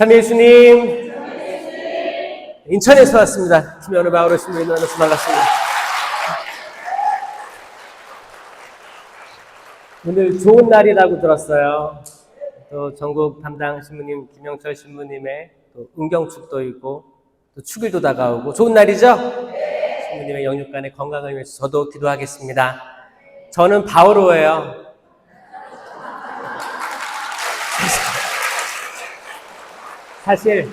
참 예수님, 인천에서 왔습니다. 김현우 바오로 신부님 만나서 반갑습니다. 오늘 좋은 날이라고 들었어요. 또 전국 담당 신부님 김영철 신부님의 또 은경축도 있고 또 축일도 다가오고 좋은 날이죠? 신부님의 영육간의 건강을 위해서 저도 기도하겠습니다. 저는 바오로예요. 사실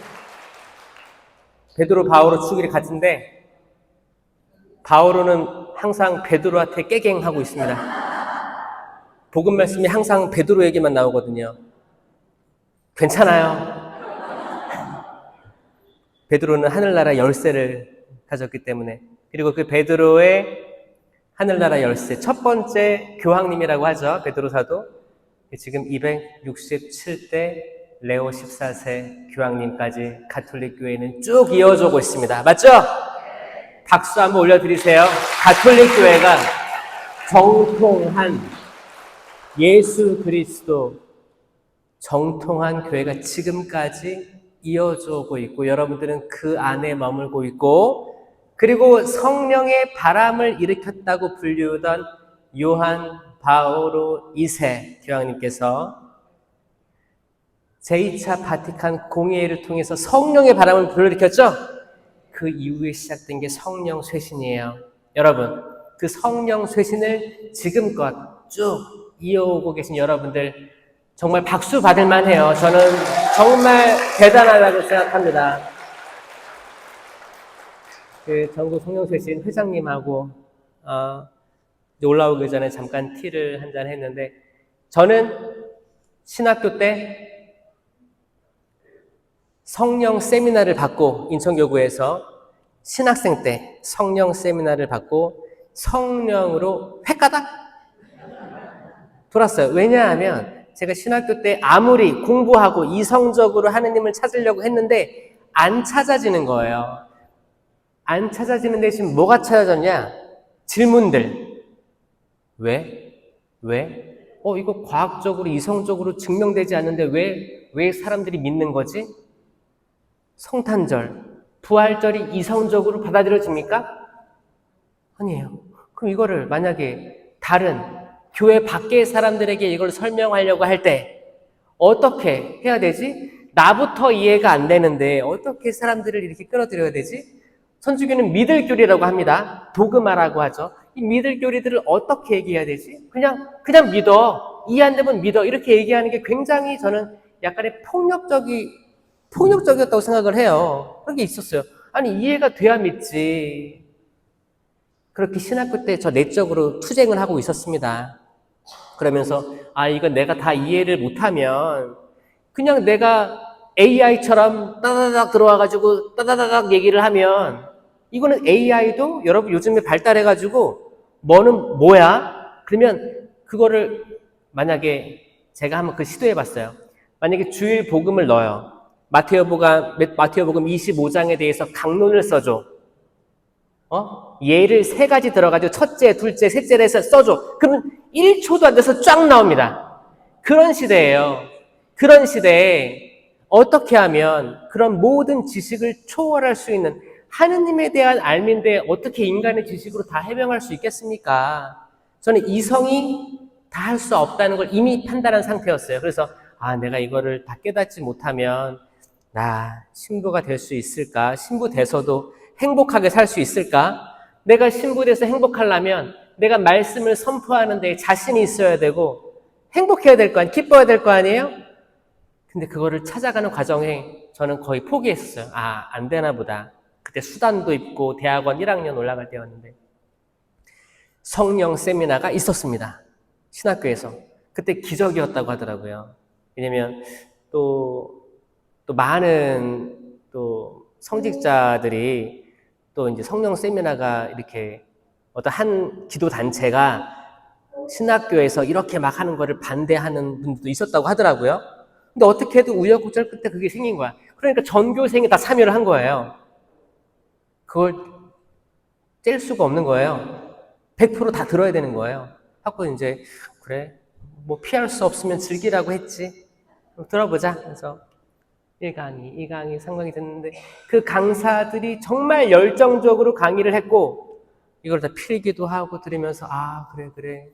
베드로 바오로 축일이 같은데 바오로는 항상 베드로한테 깨갱하고 있습니다. 복음 말씀이 항상 베드로에게만 나오거든요. 괜찮아요. 베드로는 하늘나라 열쇠를 가졌기 때문에, 그리고 그 베드로의 하늘나라 열쇠 첫 번째 교황님이라고 하죠. 베드로 사도. 지금 267대 레오 14세 교황님까지 가톨릭 교회는 쭉 이어져오고 있습니다. 맞죠? 박수 한번 올려드리세요. 가톨릭 교회가 정통한 예수 그리스도 정통한 교회가 지금까지 이어져 오고 있고, 여러분들은 그 안에 머물고 있고, 그리고 성령의 바람을 일으켰다고 불리우던 요한 바오로 2세 교황님께서 제2차 바티칸 공회를 통해서 성령의 바람을 불러일으켰죠? 그 이후에 시작된 게 성령 쇄신이에요. 여러분, 그 성령 쇄신을 지금껏 쭉 이어오고 계신 여러분들 정말 박수 받을 만해요. 저는 정말 대단하다고 생각합니다. 그 전국 성령쇄신 회장님하고 올라오기 전에 잠깐 티를 한잔 했는데, 저는 신학교 때 성령 세미나를 받고, 인천교구에서 신학생 때 성령 세미나를 받고 성령으로 획가닥 돌았어요. 왜냐하면 제가 신학교 때 아무리 공부하고 이성적으로 하느님을 찾으려고 했는데 안 찾아지는 거예요. 안 찾아지는 대신 뭐가 찾아졌냐? 질문들. 왜? 이거 과학적으로 이성적으로 증명되지 않는데 왜 사람들이 믿는 거지? 성탄절, 부활절이 이성적으로 받아들여집니까? 아니에요. 그럼 이거를 만약에 다른 교회 밖의 사람들에게 이걸 설명하려고 할 때 어떻게 해야 되지? 나부터 이해가 안 되는데 어떻게 사람들을 이렇게 끌어들여야 되지? 천주교는 미들교리라고 합니다. 도그마라고 하죠. 이 미들교리들을 어떻게 얘기해야 되지? 그냥 믿어. 이해 안 되면 믿어. 이렇게 얘기하는 게 굉장히 저는 약간의 폭력적이었다고 생각을 해요. 그런 게 있었어요. 아니, 이해가 돼야 믿지. 그렇게 신학교 때 저 내적으로 투쟁을 하고 있었습니다. 그러면서 이건 내가 다 이해를 못하면 그냥 내가 AI처럼 따다닥 들어와가지고 따다다닥 얘기를 하면, 이거는 AI도 여러분 요즘에 발달해가지고 뭐는 뭐야? 그러면 그거를 만약에 제가 한번 그 시도해봤어요. 만약에 주일 복음을 넣어요. 마태오복음 25장에 대해서 강론을 써줘. 예를 3가지 들어가지고 첫째, 둘째, 셋째를 해서 써줘. 그러면 1초도 안 돼서 쫙 나옵니다. 그런 시대예요. 그런 시대에 어떻게 하면 그런 모든 지식을 초월할 수 있는, 하느님에 대한 알민데 어떻게 인간의 지식으로 다 해명할 수 있겠습니까? 저는 이성이 다 할 수 없다는 걸 이미 판단한 상태였어요. 그래서 내가 이거를 다 깨닫지 못하면 나 신부가 될 수 있을까? 신부 돼서도 행복하게 살 수 있을까? 내가 신부 돼서 행복하려면 내가 말씀을 선포하는 데 자신이 있어야 되고 행복해야 될 거 아니에요? 기뻐야 될 거 아니에요? 근데 그거를 찾아가는 과정에 저는 거의 포기했었어요. 안 되나 보다. 그때 수단도 있고 대학원 1학년 올라갈 때였는데 성령 세미나가 있었습니다. 신학교에서. 그때 기적이었다고 하더라고요. 왜냐면 또 많은 또 성직자들이 또 이제 성령 세미나가 이렇게 어떤 한 기도 단체가 신학교에서 이렇게 막 하는 거를 반대하는 분들도 있었다고 하더라고요. 근데 어떻게 해도 우여곡절 끝에 그게 생긴 거야. 그러니까 전교생이 다 참여를 한 거예요. 그걸 뗄 수가 없는 거예요. 100% 다 들어야 되는 거예요. 하고 이제 그래 뭐 피할 수 없으면 즐기라고 했지. 들어보자. 그래서 1강의, 2강의, 3강이 됐는데 그 강사들이 정말 열정적으로 강의를 했고 이걸 다 필기도 하고 들으면서 그래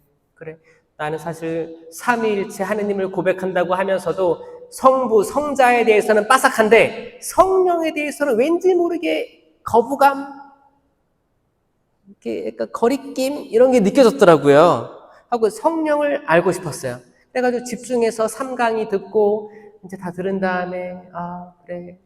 나는 사실 삼위일체 하느님을 고백한다고 하면서도 성부, 성자에 대해서는 빠삭한데 성령에 대해서는 왠지 모르게 거부감, 이렇게 약간 거리낌 이런 게 느껴졌더라고요. 하고 성령을 알고 싶었어요. 그래가지고 집중해서 3강의 듣고 이제 다 들은 다음에 그래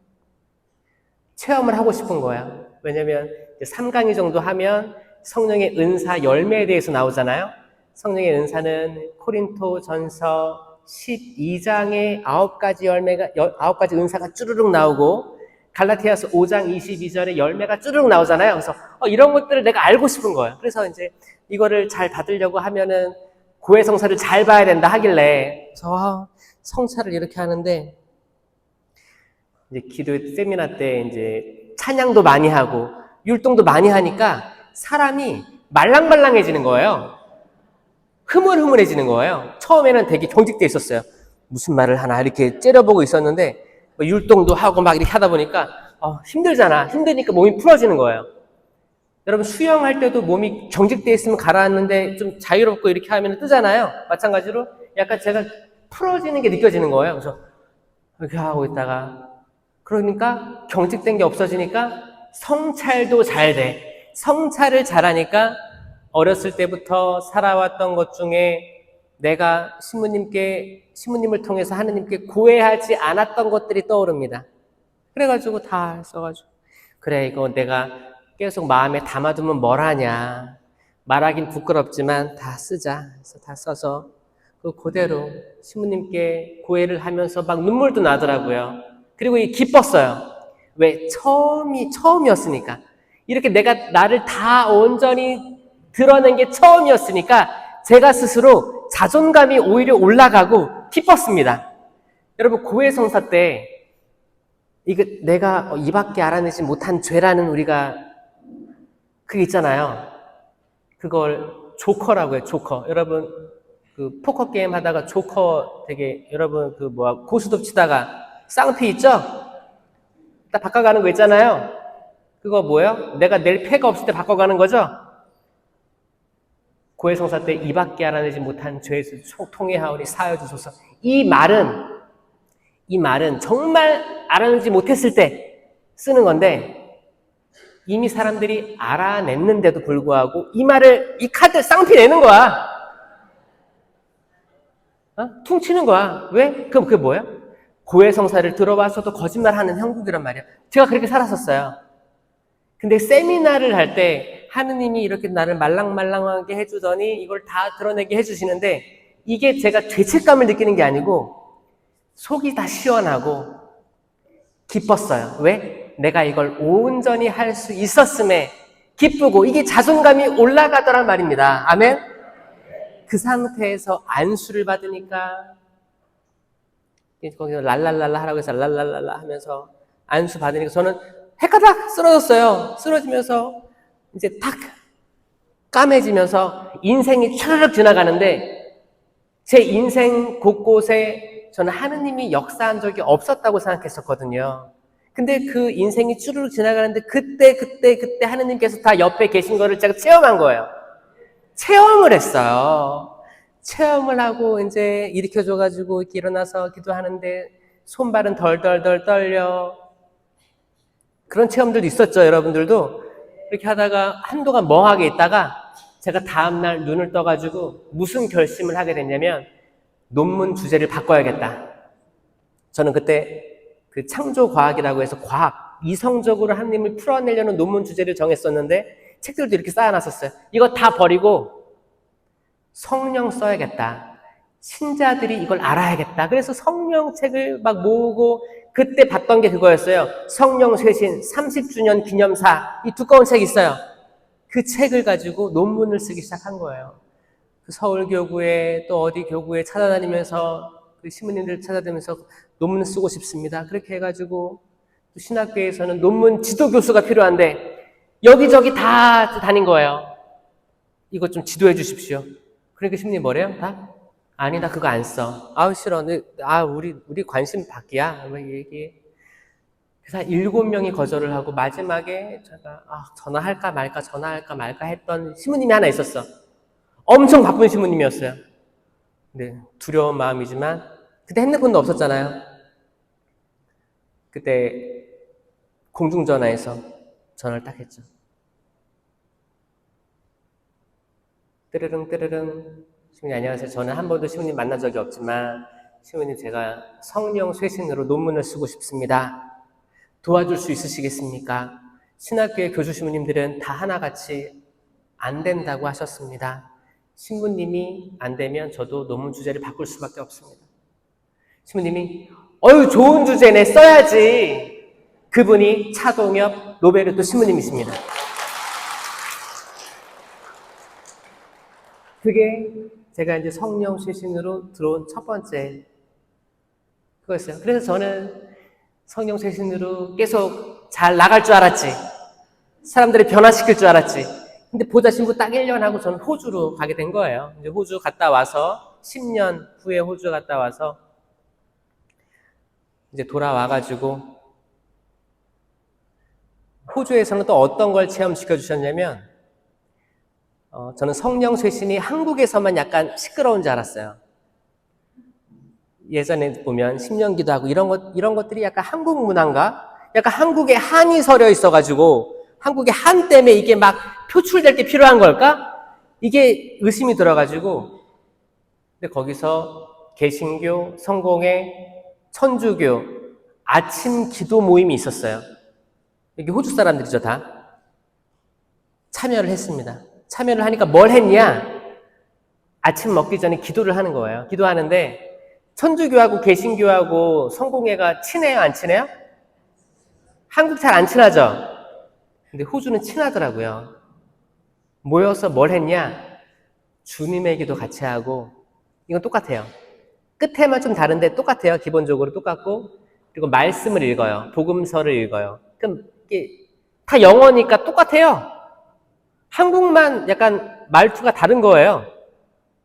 체험을 하고 싶은 거야. 왜냐면 3강의 정도 하면 성령의 은사 열매에 대해서 나오잖아요. 성령의 은사는 코린토 전서 12장에 9가지 열매가 9가지 은사가 쭈르륵 나오고 갈라티아서 5장 22절에 열매가 쭈르륵 나오잖아요. 그래서 이런 것들을 내가 알고 싶은 거예요. 그래서 이제 이거를 잘 받으려고 하면은 고해 성사를 잘 봐야 된다 하길래 성찰을 이렇게 하는데 이제 기도 세미나 때 이제 찬양도 많이 하고 율동도 많이 하니까 사람이 말랑말랑해지는 거예요. 흐물흐물해지는 거예요. 처음에는 되게 경직돼 있었어요. 무슨 말을 하나 이렇게 째려보고 있었는데 율동도 하고 막 이렇게 하다 보니까 힘들잖아. 힘드니까 몸이 풀어지는 거예요. 여러분 수영할 때도 몸이 경직돼 있으면 가라앉는데 좀 자유롭고 이렇게 하면 뜨잖아요. 마찬가지로 약간 제가 풀어지는 게 느껴지는 거예요. 그래서 이렇게 하고 있다가 그러니까 경직된 게 없어지니까 성찰도 잘 돼. 성찰을 잘하니까 어렸을 때부터 살아왔던 것 중에 내가 신부님을 통해서 하느님께 고해하지 않았던 것들이 떠오릅니다. 그래가지고 다 써가지고 그래 이거 내가 계속 마음에 담아두면 뭘 하냐. 말하긴 부끄럽지만 다 쓰자. 그래서 다 써서 그대로 신부님께 고해를 하면서 막 눈물도 나더라고요. 그리고 기뻤어요. 왜? 처음이었으니까. 이렇게 내가 나를 다 온전히 드러낸 게 처음이었으니까 제가 스스로 자존감이 오히려 올라가고 기뻤습니다. 여러분 고해 성사 때 이거 내가 이밖에 알아내지 못한 죄라는 우리가 그게 있잖아요. 그걸 조커라고 해요. 조커. 여러분 그 포커 게임 하다가 조커 되게 여러분 고스톱 치다가 쌍피 있죠? 딱 바꿔가는 거 있잖아요. 그거 뭐예요? 내가 낼 패가 없을 때 바꿔가는 거죠? 고해 성사 때 이밖에 알아내지 못한 죄에서 통회하오니 사하여 주소서. 이 말은 정말 알아내지 못했을 때 쓰는 건데 이미 사람들이 알아냈는데도 불구하고 이 카드 쌍피 내는 거야. 퉁치는 거야. 왜? 그게 뭐예요? 고해 성사를 들어와서도 거짓말하는 형국이란 말이야. 제가 그렇게 살았었어요. 근데 세미나를 할 때 하느님이 이렇게 나를 말랑말랑하게 해주더니 이걸 다 드러내게 해주시는데 이게 제가 죄책감을 느끼는 게 아니고 속이 다 시원하고 기뻤어요. 왜? 내가 이걸 온전히 할 수 있었음에 기쁘고 이게 자존감이 올라가더란 말입니다. 아멘? 그 상태에서 안수를 받으니까 거기서 랄랄랄라 하라고 해서 랄랄랄라 하면서 안수 받으니까 저는 헷가닥 쓰러졌어요. 쓰러지면서 이제 탁 까매지면서 인생이 촤르륵 지나가는데 제 인생 곳곳에 저는 하느님이 역사한 적이 없었다고 생각했었거든요. 근데 그 인생이 쭈르륵 지나가는데 그때 하느님께서 다 옆에 계신 거를 제가 체험한 거예요. 체험을 했어요. 체험을 하고 이제 일으켜줘가지고 이렇게 일어나서 기도하는데 손발은 덜덜덜 떨려. 그런 체험들도 있었죠, 여러분들도. 이렇게 하다가 한동안 멍하게 있다가 제가 다음날 눈을 떠가지고 무슨 결심을 하게 됐냐면 논문 주제를 바꿔야겠다. 저는 그때 그 창조과학이라고 해서 과학, 이성적으로 하느님을 풀어내려는 논문 주제를 정했었는데 책들도 이렇게 쌓아놨었어요. 이거 다 버리고 성령 써야겠다. 신자들이 이걸 알아야겠다. 그래서 성령 책을 막 모으고 그때 봤던 게 그거였어요. 성령 쇄신 30주년 기념사, 이 두꺼운 책이 있어요. 그 책을 가지고 논문을 쓰기 시작한 거예요. 그 서울교구에 또 어디 교구에 찾아다니면서 그 신부님들 찾아다니면서 논문 쓰고 싶습니다. 그렇게 해가지고 또 신학교에서는 논문 지도 교수가 필요한데 여기저기 다 다닌 거예요. 이것 좀 지도해 주십시오. 그러니까 신부님 뭐래요? 다? 아니 나 그거 안 써. 아우 싫어. 우리 관심 밖이야. 뭐 얘기해. 그래서 한 7명이 거절을 하고 마지막에 제가 전화할까 말까 했던 신부님이 하나 있었어. 엄청 바쁜 신부님이었어요. 네, 두려운 마음이지만 그때 핸드폰도 없었잖아요. 그때 공중전화에서 전화를 딱 했죠. 뜨르릉 뜨르릉. 신부님 안녕하세요. 저는 한 번도 신부님 만난 적이 없지만 신부님 제가 성령 쇄신으로 논문을 쓰고 싶습니다. 도와줄 수 있으시겠습니까? 신학교의 교주 신부님들은 다 하나같이 안 된다고 하셨습니다. 신부님이 안 되면 저도 논문 주제를 바꿀 수밖에 없습니다. 신부님이 좋은 주제네 써야지. 그분이 차동엽 노베르토 신부님이십니다. 그게 제가 이제 성령 쇄신으로 들어온 첫 번째 그거였어요. 그래서 저는 성령 쇄신으로 계속 잘 나갈 줄 알았지. 사람들을 변화시킬 줄 알았지. 근데 보다 신부 딱 1년 하고 저는 호주로 가게 된 거예요. 이제 호주 갔다 와서 10년 후에 호주 갔다 와서 이제 돌아와가지고 호주에서는 또 어떤 걸 체험시켜 주셨냐면 저는 성령 쇄신이 한국에서만 약간 시끄러운 줄 알았어요. 예전에 보면 신령기도 하고 이런 것들이 약간 한국 문화인가? 약간 한국에 한이 서려 있어가지고 한국의 한 때문에 이게 막 표출될 게 필요한 걸까? 이게 의심이 들어가지고 근데 거기서 개신교, 성공회, 천주교 아침 기도 모임이 있었어요. 여기 호주 사람들이죠 다. 참여를 했습니다. 참여를 하니까 뭘 했냐? 아침 먹기 전에 기도를 하는 거예요. 기도하는데 천주교하고 개신교하고 성공회가 친해요? 안 친해요? 한국 잘 안 친하죠? 근데 호주는 친하더라고요. 모여서 뭘 했냐? 주님의 기도 같이 하고 이건 똑같아요. 끝에만 좀 다른데 똑같아요. 기본적으로 똑같고 그리고 말씀을 읽어요. 복음서를 읽어요. 그럼 이게 다 영어니까 똑같아요. 한국만 약간 말투가 다른 거예요.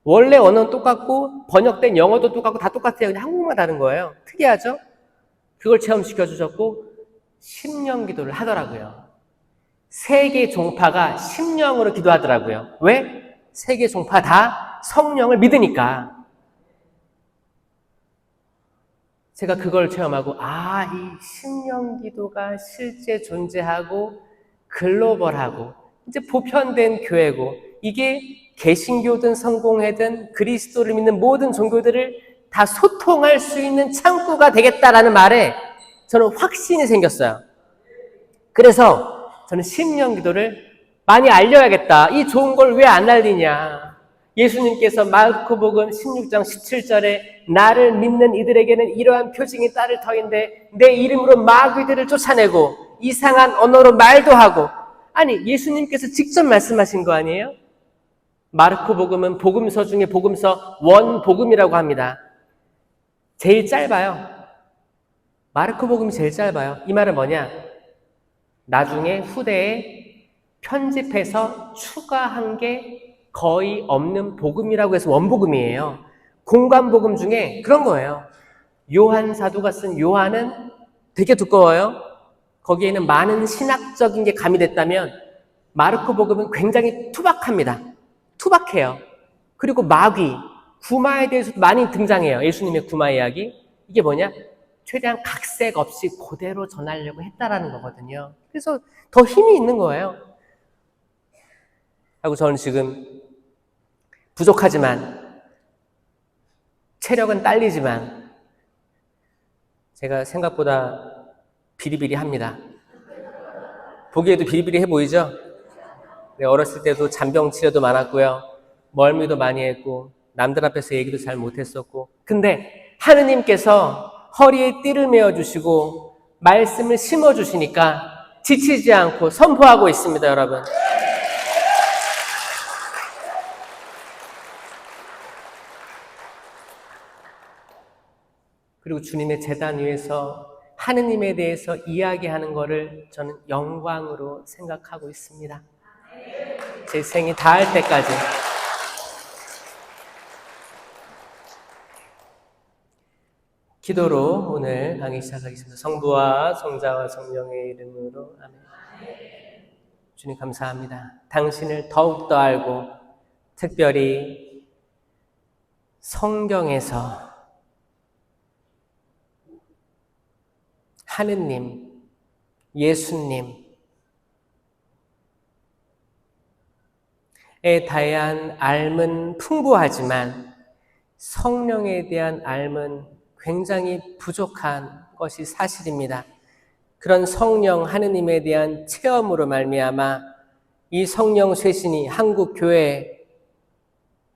원래 언어는 똑같고 번역된 영어도 똑같고 다 똑같아요. 근데 한국만 다른 거예요. 특이하죠? 그걸 체험시켜 주셨고 심령 기도를 하더라고요. 세계 종파가 심령으로 기도하더라고요. 왜? 세계 종파 다 성령을 믿으니까. 제가 그걸 체험하고 이 심령 기도가 실제 존재하고 글로벌하고 이제 보편된 교회고 이게 개신교든 성공회든 그리스도를 믿는 모든 종교들을 다 소통할 수 있는 창구가 되겠다라는 말에 저는 확신이 생겼어요. 그래서 저는 심령 기도를 많이 알려야겠다. 이 좋은 걸 왜 안 알리냐. 예수님께서 마르코복음 16장 17절에 나를 믿는 이들에게는 이러한 표징이 따를 터인데 내 이름으로 마귀들을 쫓아내고 이상한 언어로 말도 하고 아니 예수님께서 직접 말씀하신 거 아니에요? 마르코복음은 복음서 중에 복음서 원복음이라고 합니다. 제일 짧아요. 마르코복음이 제일 짧아요. 이 말은 뭐냐? 나중에 후대에 편집해서 추가한 게 거의 없는 복음이라고 해서 원복음이에요. 공관복음 중에 그런 거예요. 요한 사도가 쓴 요한은 되게 두꺼워요. 거기에는 많은 신학적인 게 가미됐다면 마르코복음은 굉장히 투박합니다. 투박해요. 그리고 마귀, 구마에 대해서도 많이 등장해요. 예수님의 구마 이야기. 이게 뭐냐? 최대한 각색 없이 그대로 전하려고 했다라는 거거든요. 그래서 더 힘이 있는 거예요. 하고 저는 지금 부족하지만 체력은 딸리지만 제가 생각보다 비리비리합니다. 보기에도 비리비리해 보이죠? 어렸을 때도 잔병 치료도 많았고요. 멀미도 많이 했고 남들 앞에서 얘기도 잘 못했었고 근데 하느님께서 허리에 띠를 메어주시고 말씀을 심어주시니까 지치지 않고 선포하고 있습니다. 여러분. 그리고 주님의 제단 위에서 하느님에 대해서 이야기하는 것을 저는 영광으로 생각하고 있습니다. 제 생이 다할 때까지. 기도로 오늘 강의 시작하겠습니다. 성부와 성자와 성령의 이름으로 아멘. 주님 감사합니다. 당신을 더욱더 알고 특별히 성경에서 하느님, 예수님에 대한 알은 풍부하지만 성령에 대한 알은 굉장히 부족한 것이 사실입니다. 그런 성령 하느님에 대한 체험으로 말미암아 이 성령 쇄신이 한국 교회에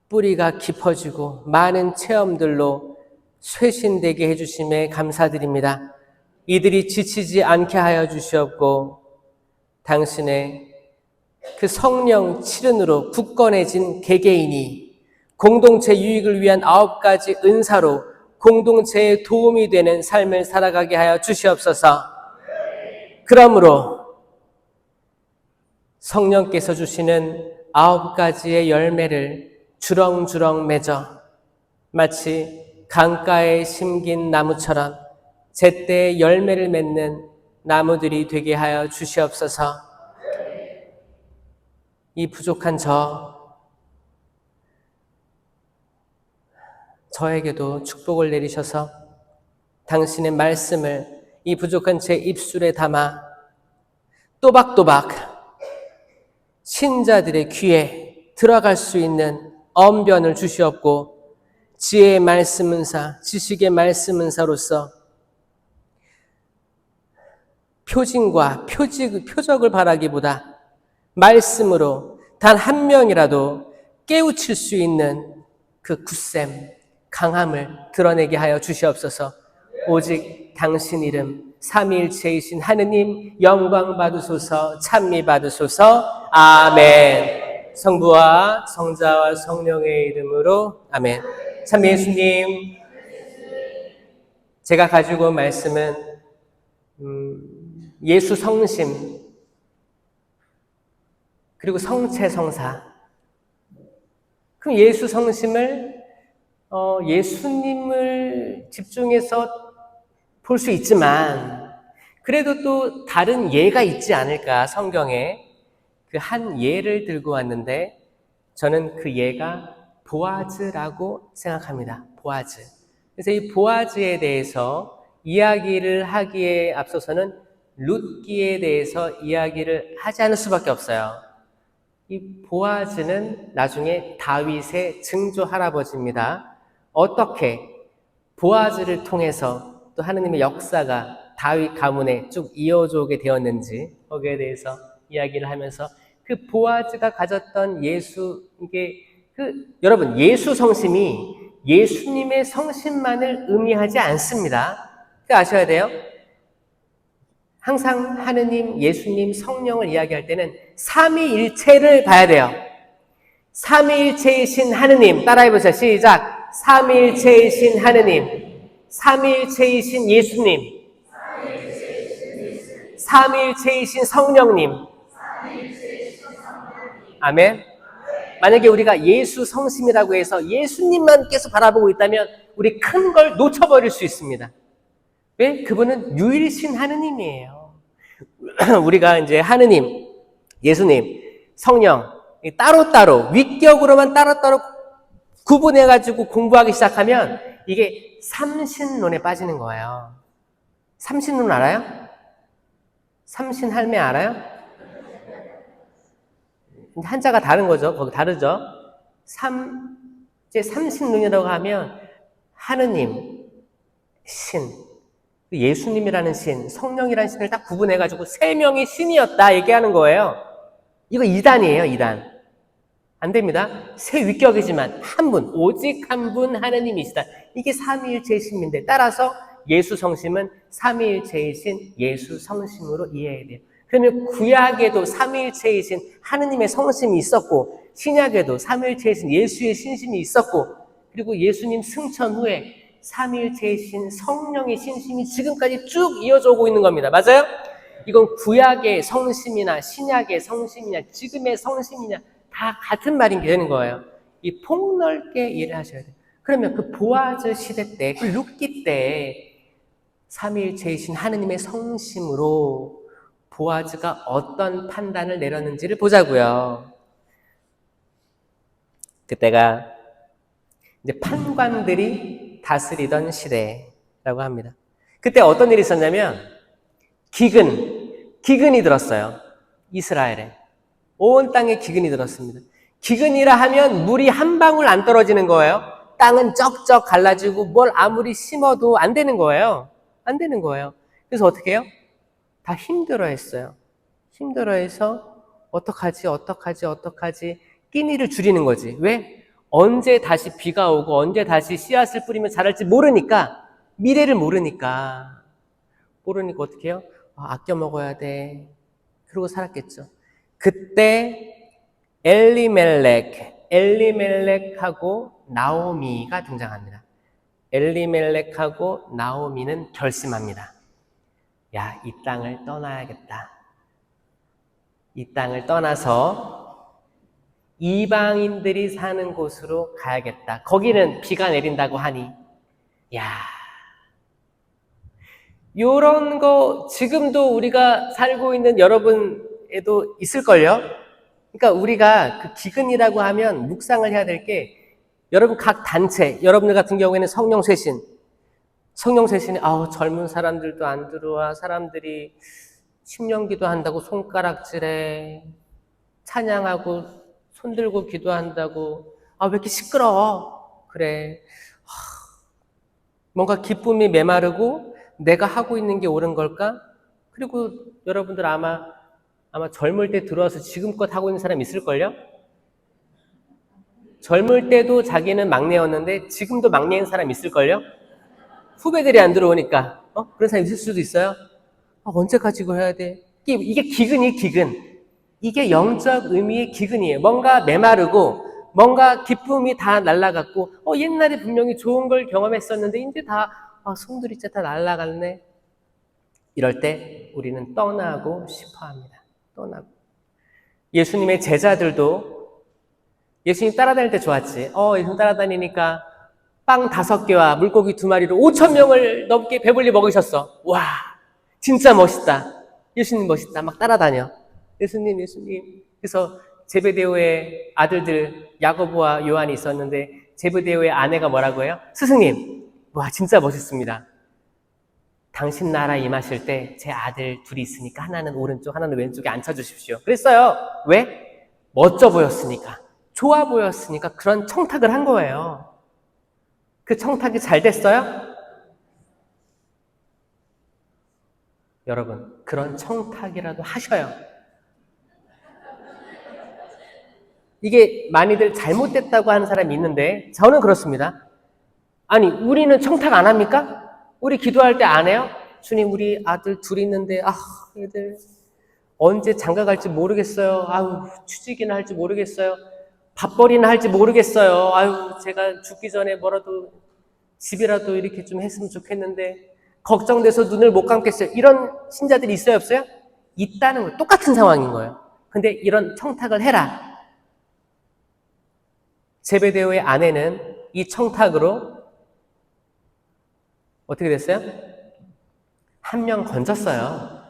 뿌리가 깊어지고 많은 체험들로 쇄신되게 해주심에 감사드립니다. 이들이 지치지 않게 하여 주시옵고 당신의 그 성령 칠은으로 굳건해진 개개인이 공동체 유익을 위한 9가지 은사로 공동체에 도움이 되는 삶을 살아가게 하여 주시옵소서. 그러므로 성령께서 주시는 9가지의 열매를 주렁주렁 맺어 마치 강가에 심긴 나무처럼 제때 열매를 맺는 나무들이 되게 하여 주시옵소서. 이 부족한 저에게도 축복을 내리셔서 당신의 말씀을 이 부족한 제 입술에 담아 또박또박 신자들의 귀에 들어갈 수 있는 언변을 주시옵고 지혜의 말씀 은사, 지식의 말씀 은사로서 표징과 표적을 바라기보다 말씀으로 단 한 명이라도 깨우칠 수 있는 그 굳셈, 강함을 드러내게 하여 주시옵소서. 오직 당신 이름 삼위일체이신 하느님 영광 받으소서, 찬미 받으소서. 아멘. 성부와 성자와 성령의 이름으로 아멘. 참 예수님, 제가 가지고 온 말씀은 예수 성심 그리고 성체 성사. 그럼 예수 성심을 예수님을 집중해서 볼 수 있지만 그래도 또 다른 예가 있지 않을까. 성경에 그 한 예를 들고 왔는데 저는 그 예가 보아즈라고 생각합니다. 보아즈. 그래서 이 보아즈에 대해서 이야기를 하기에 앞서서는 룻기에 대해서 이야기를 하지 않을 수밖에 없어요. 이 보아즈는 나중에 다윗의 증조 할아버지입니다. 어떻게 보아즈를 통해서 또 하느님의 역사가 다윗 가문에 쭉 이어져 오게 되었는지 거기에 대해서 이야기를 하면서 그 보아즈가 가졌던 여러분 예수 성심이 예수님의 성심만을 의미하지 않습니다. 그거 아셔야 돼요. 항상 하느님, 예수님, 성령을 이야기할 때는 삼위일체를 봐야 돼요. 삼위일체이신 하느님, 따라해보세요. 시작. 삼위일체이신 하느님, 삼위일체이신 예수님, 삼위일체이신 성령님. 아멘. 만약에 우리가 예수 성심이라고 해서 예수님만 계속 바라보고 있다면 우리 큰 걸 놓쳐버릴 수 있습니다. 왜? 그분은 유일신 하느님이에요. 우리가 이제 하느님, 예수님, 성령 따로따로 위격으로만 따로따로 구분해가지고 공부하기 시작하면 이게 삼신론에 빠지는 거예요. 삼신론 알아요? 삼신 할매 알아요? 한자가 다른 거죠. 거기 다르죠. 이제 삼신론이라고 하면 하느님, 신, 예수님이라는 신, 성령이라는 신을 딱 구분해가지고 세 명이 신이었다 얘기하는 거예요. 이거 이단이에요, 이단. 안 됩니다. 세 위격이지만 한 분, 오직 한 분 하느님이시다. 이게 삼위일체이심인데 따라서 예수 성심은 삼위일체이신 예수 성심으로 이해해야 돼요. 그러면 구약에도 삼위일체이신 하느님의 성심이 있었고 신약에도 삼위일체이신 예수의 신심이 있었고 그리고 예수님 승천 후에 삼위일체이신 성령의 신심이 지금까지 쭉 이어져 오고 있는 겁니다. 맞아요? 이건 구약의 성심이나 신약의 성심이냐 지금의 성심이냐 다 같은 말이 되는 거예요. 이 폭넓게 이해를 하셔야 돼요. 그러면 그 보아즈 시대 때, 그 룻기 때 삼위일체이신 하느님의 성심으로 보아즈가 어떤 판단을 내렸는지를 보자고요. 그때가 이제 판관들이 다스리던 시대라고 합니다. 그때 어떤 일이 있었냐면 기근이 들었어요. 이스라엘에. 온 땅에 기근이 들었습니다. 기근이라 하면 물이 한 방울 안 떨어지는 거예요. 땅은 쩍쩍 갈라지고 뭘 아무리 심어도 안 되는 거예요. 안 되는 거예요. 그래서 어떻게 해요? 다 힘들어했어요. 힘들어해서 어떡하지 끼니를 줄이는 거지. 왜? 언제 다시 비가 오고 언제 다시 씨앗을 뿌리면 자랄지 모르니까, 미래를 모르니까 어떻게 해요? 아껴 먹어야 돼. 그러고 살았겠죠. 그때 엘리멜렉하고 나오미가 등장합니다. 엘리멜렉하고 나오미는 결심합니다. 야, 이 땅을 떠나야겠다. 이 땅을 떠나서 이방인들이 사는 곳으로 가야겠다. 거기는 비가 내린다고 하니. 야, 요런 거 지금도 우리가 살고 있는 여러분에도 있을걸요? 그러니까 우리가 그 기근이라고 하면 묵상을 해야 될 게, 여러분 각 단체, 여러분들 같은 경우에는 성령쇄신이 젊은 사람들도 안 들어와, 사람들이 신령기도 한다고 손가락질해, 찬양하고 손들고 기도한다고, 왜 이렇게 시끄러워? 그래. 뭔가 기쁨이 메마르고 내가 하고 있는 게 옳은 걸까? 그리고 여러분들 아마 젊을 때 들어와서 지금껏 하고 있는 사람 있을걸요? 젊을 때도 자기는 막내였는데 지금도 막내인 사람 있을걸요? 후배들이 안 들어오니까 그런 사람 있을 수도 있어요. 언제까지 이거 해야 돼? 이게 기근. 이게 영적 의미의 기근이에요. 뭔가 메마르고 뭔가 기쁨이 다 날아갔고 옛날에 분명히 좋은 걸 경험했었는데 이제 다 손들이 이제 다 날아갔네. 이럴 때 우리는 떠나고 싶어합니다. 떠나고. 예수님의 제자들도 예수님 따라다닐 때 좋았지. 예수님 따라다니니까 빵 5개와 물고기 2마리로 5,000명을 넘게 배불리 먹으셨어. 와, 진짜 멋있다. 예수님 멋있다. 막 따라다녀. 예수님. 그래서 제베데오의 아들들 야고보와 요한이 있었는데 제베데오의 아내가 뭐라고 해요? 스승님, 와, 진짜 멋있습니다. 당신 나라 임하실 때 제 아들 둘이 있으니까 하나는 오른쪽, 하나는 왼쪽에 앉혀주십시오. 그랬어요. 왜? 멋져 보였으니까. 좋아 보였으니까 그런 청탁을 한 거예요. 그 청탁이 잘 됐어요? 여러분, 그런 청탁이라도 하셔요. 이게 많이들 잘못됐다고 하는 사람이 있는데 저는 그렇습니다. 아니, 우리는 청탁 안 합니까? 우리 기도할 때 안 해요? 주님, 우리 아들 둘 있는데 애들 언제 장가 갈지 모르겠어요. 취직이나 할지 모르겠어요. 밥벌이나 할지 모르겠어요. 제가 죽기 전에 뭐라도 집이라도 이렇게 좀 했으면 좋겠는데 걱정돼서 눈을 못 감겠어요. 이런 신자들이 있어요, 없어요? 있다는 거예요. 똑같은 상황인 거예요. 근데 이런 청탁을 해라. 제베데오의 아내는 이 청탁으로 어떻게 됐어요? 1명 건졌어요.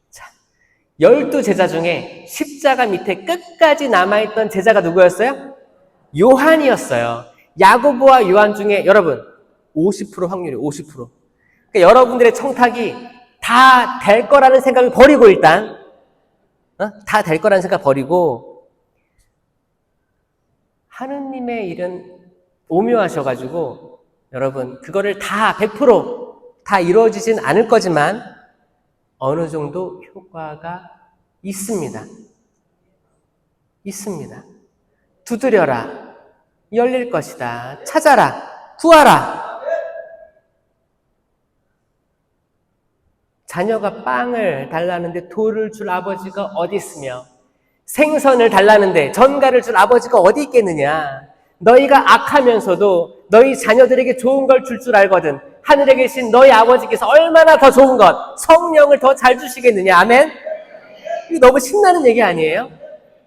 자, 12제자 중에 십자가 밑에 끝까지 남아있던 제자가 누구였어요? 요한이었어요. 야고보와 요한 중에 여러분 50% 확률이 50%. 그러니까 여러분들의 청탁이 다 될 거라는 생각을 버리고 일단 다 될 거라는 생각 버리고 하느님의 일은 오묘하셔가지고 여러분 그거를 다 100% 이루어지진 않을 거지만 어느 정도 효과가 있습니다. 두드려라. 열릴 것이다. 찾아라. 구하라. 자녀가 빵을 달라는데 돌을 줄 아버지가 어디 있으며 생선을 달라는데 전갈을 줄 아버지가 어디 있겠느냐. 너희가 악하면서도 너희 자녀들에게 좋은 걸 줄 알거든. 하늘에 계신 너희 아버지께서 얼마나 더 좋은 것, 성령을 더 잘 주시겠느냐. 아멘? 이거 너무 신나는 얘기 아니에요?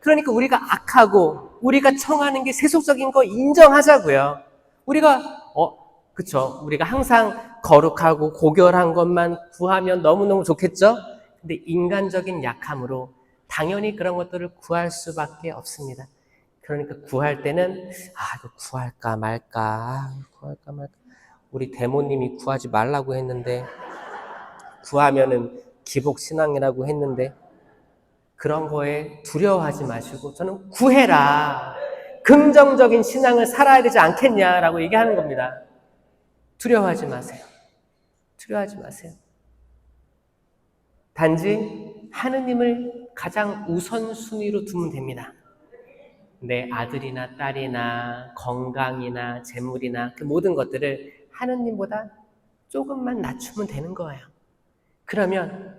그러니까 우리가 악하고 우리가 청하는 게 세속적인 거 인정하자고요. 우리가 그쵸. 우리가 항상 거룩하고 고결한 것만 구하면 너무너무 좋겠죠? 근데 인간적인 약함으로 당연히 그런 것들을 구할 수밖에 없습니다. 그러니까 구할 때는 이거 구할까 말까. 우리 대모님이 구하지 말라고 했는데 구하면은 기복신앙이라고 했는데 그런 거에 두려워하지 마시고 저는 구해라. 긍정적인 신앙을 살아야 되지 않겠냐라고 얘기하는 겁니다. 두려워하지 마세요. 두려워하지 마세요. 단지 하느님을 가장 우선순위로 두면 됩니다. 내 아들이나 딸이나 건강이나 재물이나 그 모든 것들을 하느님보다 조금만 낮추면 되는 거예요. 그러면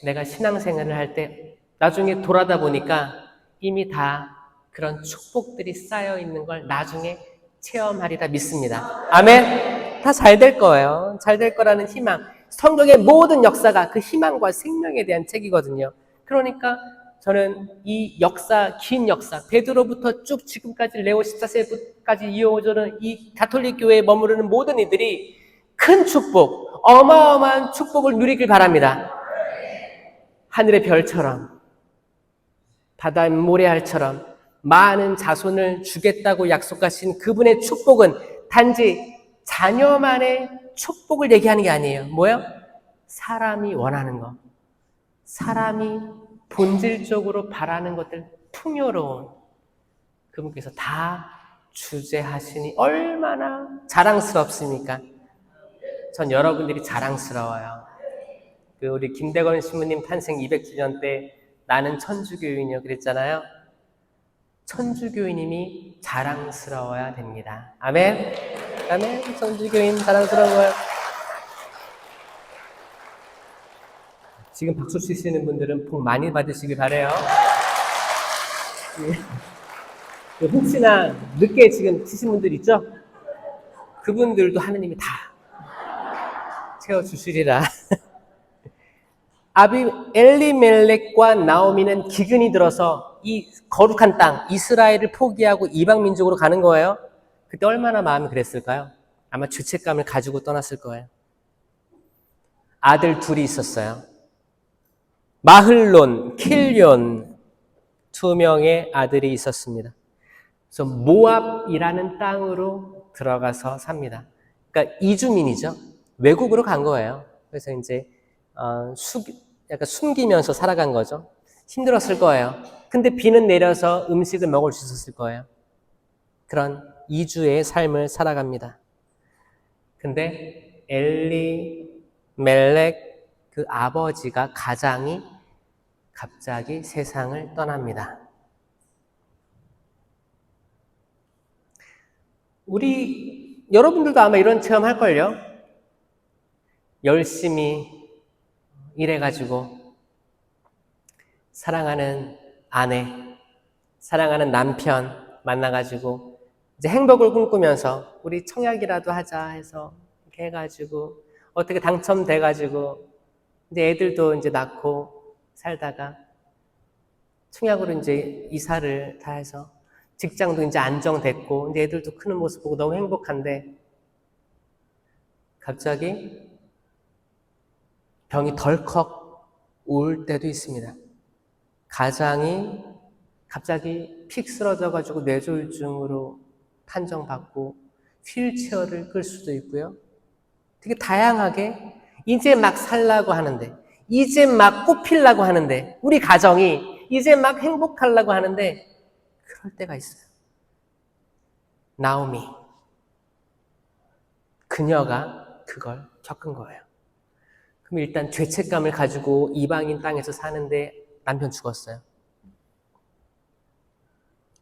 내가 신앙생활을 할 때 나중에 돌아다 보니까 이미 다 그런 축복들이 쌓여 있는 걸 나중에 체험하리라 믿습니다. 아멘? 다 잘 될 거예요. 잘 될 거라는 희망. 성경의 모든 역사가 그 희망과 생명에 대한 책이거든요. 그러니까 저는 이 역사, 긴 역사, 베드로부터 쭉 지금까지 레오 14세까지 이어오는 이 가톨릭 교회에 머무르는 모든 이들이 큰 축복, 어마어마한 축복을 누리길 바랍니다. 하늘의 별처럼, 바다의 모래알처럼 많은 자손을 주겠다고 약속하신 그분의 축복은 단지 자녀만의 축복을 얘기하는 게 아니에요. 뭐예요? 사람이 원하는 것. 사람이 본질적으로 바라는 것들 풍요로운 그분께서 다 주재하시니 얼마나 자랑스럽습니까? 전 여러분들이 자랑스러워요. 우리 김대건 신부님 탄생 200주년 때 나는 천주교인이요 그랬잖아요. 천주교인님이 자랑스러워야 됩니다. 아멘? 아멘? 천주교인 자랑스러워요. 지금 박수 치시는 분들은 복 많이 받으시길 바라요. 혹시나 늦게 지금 치신 분들 있죠? 그분들도 하느님이 다 채워주시리라. 엘리멜렉과 나오미는 기근이 들어서 이 거룩한 땅 이스라엘을 포기하고 이방 민족으로 가는 거예요. 그때 얼마나 마음이 그랬을까요? 아마 죄책감을 가지고 떠났을 거예요. 아들 둘이 있었어요. 마흘론, 킬리온 2명의 아들이 있었습니다. 그래서 모압이라는 땅으로 들어가서 삽니다. 그러니까 이주민이죠. 외국으로 간 거예요. 그래서 이제 약간 숨기면서 살아간 거죠. 힘들었을 거예요. 근데 비는 내려서 음식을 먹을 수 있었을 거예요. 그런 이주의 삶을 살아갑니다. 근데 엘리멜렉 그 아버지가 가장이 갑자기 세상을 떠납니다. 여러분들도 아마 이런 체험 할걸요? 열심히 일해가지고 사랑하는 아내, 사랑하는 남편 만나가지고 이제 행복을 꿈꾸면서 우리 청약이라도 하자 해서 이렇게 해가지고 어떻게 당첨돼가지고 이제 애들도 이제 낳고 살다가 청약으로 이제 이사를 다 해서 직장도 이제 안정됐고 이제 애들도 크는 모습 보고 너무 행복한데 갑자기 병이 덜컥 올 때도 있습니다. 가장이 갑자기 픽 쓰러져가지고 뇌졸중으로 판정받고 휠체어를 끌 수도 있고요. 되게 다양하게 이제 막 살라고 하는데 이제 막 꽃피려고 하는데 우리 가정이 이제 막 행복하려고 하는데 그럴 때가 있어요. 나오미 그녀가 그걸 겪은 거예요. 그럼 일단 죄책감을 가지고 이방인 땅에서 사는데 남편 죽었어요.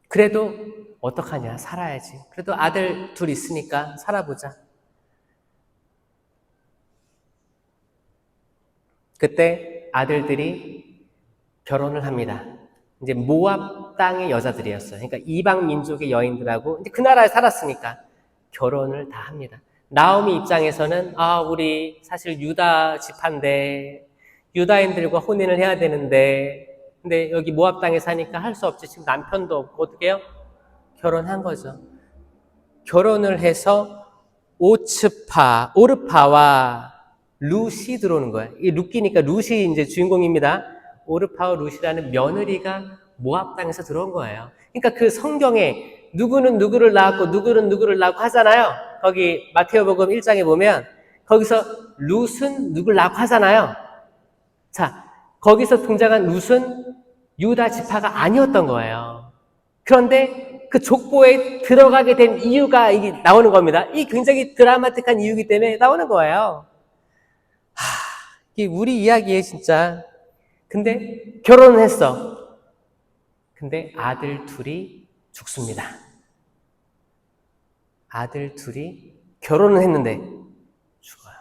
그래도 어떡하냐 살아야지. 그래도 아들 둘 있으니까 살아보자. 그때 아들들이 결혼을 합니다. 이제 모압 땅의 여자들이었어요. 그러니까 이방 민족의 여인들하고 이제 그 나라에 살았으니까 결혼을 다 합니다. 나오미 입장에서는 우리 사실 유다 지파인데 유다인들과 혼인을 해야 되는데 근데 여기 모압 땅에 사니까 할 수 없지. 지금 남편도 없고 어떻게 해요? 결혼한 거죠. 결혼을 해서 오르파와 룻이 들어오는 거예요. 이 룻기니까 룻이 이제 주인공입니다. 오르파와 룻이라는 며느리가 모압 땅에서 들어온 거예요. 그러니까 그 성경에 누구는 누구를 낳았고 누구는 누구를 낳고 하잖아요. 거기 마태오복음 1장에 보면 거기서 룻은 누구를 낳고 하잖아요. 자, 거기서 등장한 룻은 유다 지파가 아니었던 거예요. 그런데 그 족보에 들어가게 된 이유가 이게 나오는 겁니다. 이 굉장히 드라마틱한 이유이기 때문에 나오는 거예요. 이게 우리 이야기예요, 진짜. 근데 결혼을 했어. 근데 아들 둘이 죽습니다. 아들 둘이 결혼을 했는데 죽어요.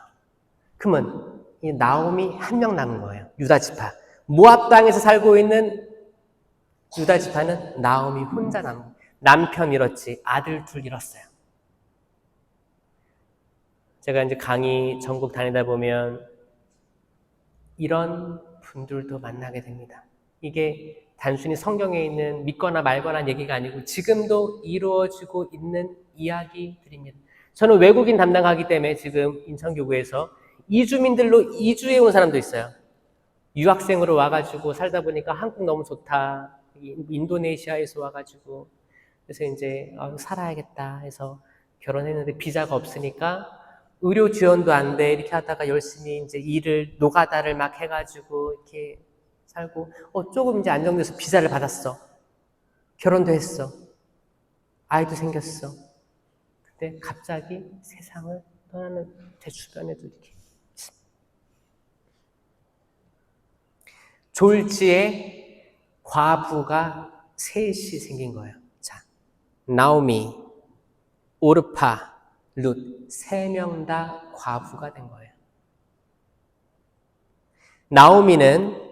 그러면 이 나옴이 한 명 남은 거예요. 유다 지파. 모압 땅에서 살고 있는 유다 지파는 나옴이 혼자 남은 거예요. 남편 잃었지, 아들 둘 잃었어요. 제가 이제 강의 전국 다니다 보면 이런 분들도 만나게 됩니다. 이게 단순히 성경에 있는 믿거나 말거나 얘기가 아니고 지금도 이루어지고 있는 이야기들입니다. 저는 외국인 담당하기 때문에 지금 인천교구에서 이주민들로 이주해 온 사람도 있어요. 유학생으로 와가지고 살다 보니까 한국 너무 좋다. 인도네시아에서 와가지고 그래서 이제 살아야겠다 해서 결혼했는데 비자가 없으니까 의료 지원도 안 돼. 이렇게 하다가 열심히 이제 일을, 노가다를 막 해가지고 이렇게 살고, 조금 이제 안정돼서 비자를 받았어. 결혼도 했어. 아이도 생겼어. 근데 갑자기 세상을 떠나는 제 주변에도 이렇게. 졸지에 과부가 셋이 생긴 거예요. 자, 나오미, 오르파, 룻, 3명 다 과부가 된 거예요. 나오미는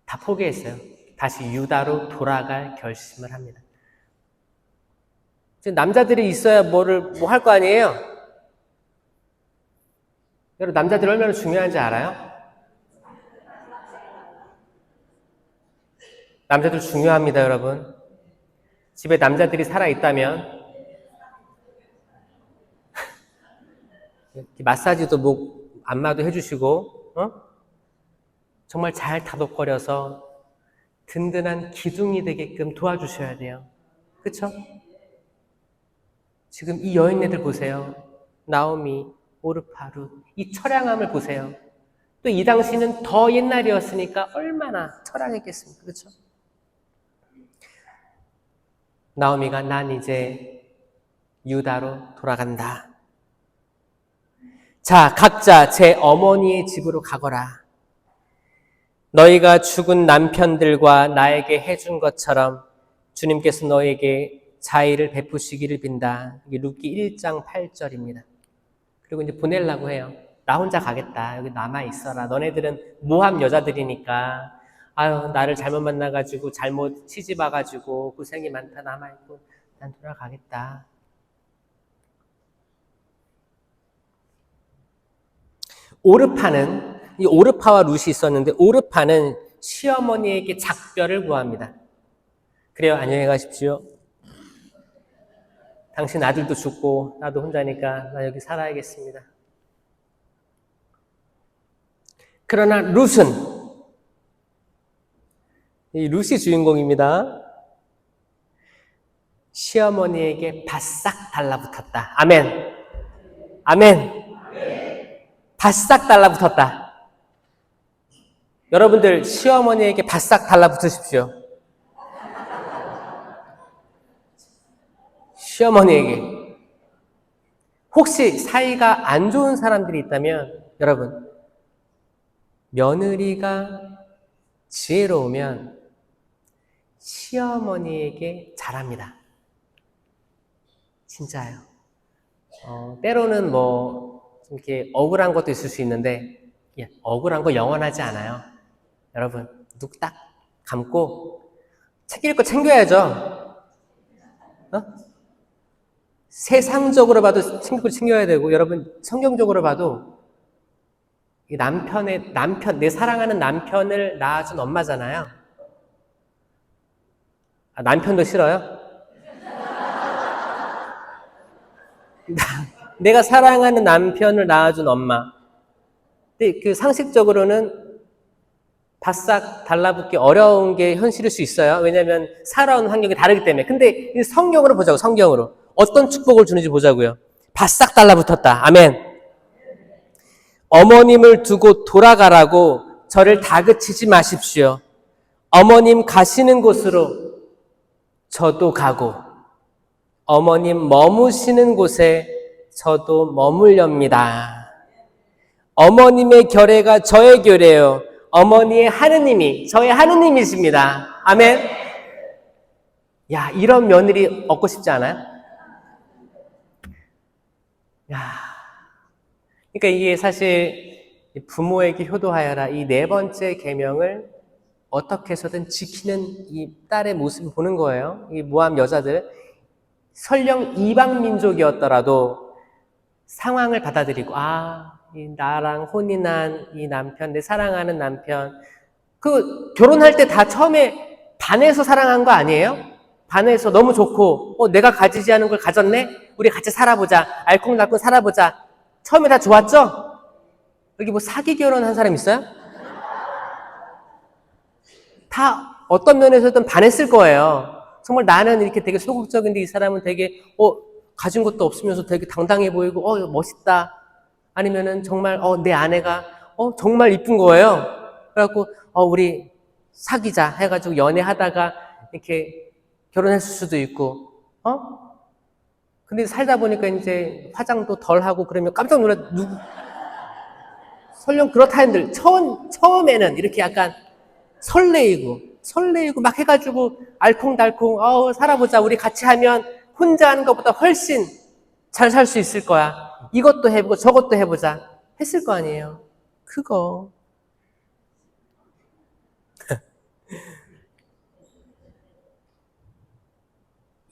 다 포기했어요. 다시 유다로 돌아갈 결심을 합니다. 남자들이 있어야 뭐 할 거 아니에요? 여러분, 남자들이 얼마나 중요한지 알아요? 남자들 중요합니다, 여러분. 집에 남자들이 살아있다면 마사지도 목 안마도 해주시고 정말 잘 다독거려서 든든한 기둥이 되게끔 도와주셔야 돼요. 그렇죠? 지금 이 여인네들 보세요. 나오미, 오르파, 룻, 이 처량함을 보세요. 또 이 당시는 더 옛날이었으니까 얼마나 처량했겠습니까? 그렇죠? 나오미가 난 이제 유다로 돌아간다. 자, 각자 제 어머니의 집으로 가거라. 너희가 죽은 남편들과 나에게 해준 것처럼 주님께서 너에게 자의를 베푸시기를 빈다. 이게 룻기 1장 8절입니다. 그리고 이제 보내려고 해요. 나 혼자 가겠다. 여기 남아 있어라. 너네들은 모함 여자들이니까 아유 나를 잘못 만나가지고 잘못 시집 와가지고 고생이 많다 남아있고 난 돌아가겠다. 오르파는 이 오르파와 룻이 있었는데 오르파는 시어머니에게 작별을 구합니다. 그래요. 안녕히 가십시오. 당신 아들도 죽고 나도 혼자니까 나 여기 살아야겠습니다. 그러나 룻은 이 룻이 주인공입니다. 시어머니에게 바싹 달라붙었다. 아멘. 아멘. 바싹 달라붙었다. 여러분들 시어머니에게 바싹 달라붙으십시오. 시어머니에게. 혹시 사이가 안 좋은 사람들이 있다면 여러분 며느리가 지혜로우면 시어머니에게 잘합니다. 진짜요. 때로는 뭐 이렇게 억울한 것도 있을 수 있는데 억울한 거 영원하지 않아요. 여러분 눈 딱 감고 챙길 거 챙겨야죠. 세상적으로 봐도 챙길 거 챙겨야 되고 여러분 성경적으로 봐도 이 남편 내 사랑하는 남편을 낳아준 엄마잖아요. 아, 남편도 싫어요? 내가 사랑하는 남편을 낳아준 엄마. 근데 그 상식적으로는 바싹 달라붙기 어려운 게 현실일 수 있어요. 왜냐하면 살아온 환경이 다르기 때문에. 근데 성경으로 보자고, 성경으로. 어떤 축복을 주는지 보자고요. 바싹 달라붙었다. 아멘. 어머님을 두고 돌아가라고 저를 다그치지 마십시오. 어머님 가시는 곳으로 저도 가고, 어머님 머무시는 곳에 저도 머물렵니다. 어머님의 결례가 저의 결례요. 어머니의 하느님이 저의 하느님이십니다. 아멘. 야, 이런 며느리 얻고 싶지 않아요? 야, 그러니까 이게 사실 부모에게 효도하여라 이 네 번째 계명을 어떻게 해서든 지키는 이 딸의 모습을 보는 거예요. 이 모함 여자들 설령 이방 민족이었더라도 상황을 받아들이고 이 나랑 혼인한 이 남편, 내 사랑하는 남편, 그 결혼할 때 다 처음에 반해서 사랑한 거 아니에요? 반해서 너무 좋고 내가 가지지 않은 걸 가졌네? 우리 같이 살아보자. 알콩달콩 살아보자. 처음에 다 좋았죠? 여기 뭐 사기 결혼한 사람 있어요? 다 어떤 면에서든 반했을 거예요. 정말 나는 이렇게 되게 소극적인데 이 사람은 되게 가진 것도 없으면서 되게 당당해 보이고 멋있다. 아니면은 정말 내 아내가 정말 이쁜 거예요. 그래갖고 우리 사귀자 해가지고 연애하다가 이렇게 결혼했을 수도 있고 근데 살다 보니까 이제 화장도 덜 하고 그러면 깜짝 놀라 설령 그렇다 했는데 처음에는 이렇게 약간 설레이고 막 해가지고 알콩달콩 살아보자 우리 같이 하면 혼자 하는 것보다 훨씬 잘 살 수 있을 거야. 이것도 해보고 저것도 해보자 했을 거 아니에요. 그거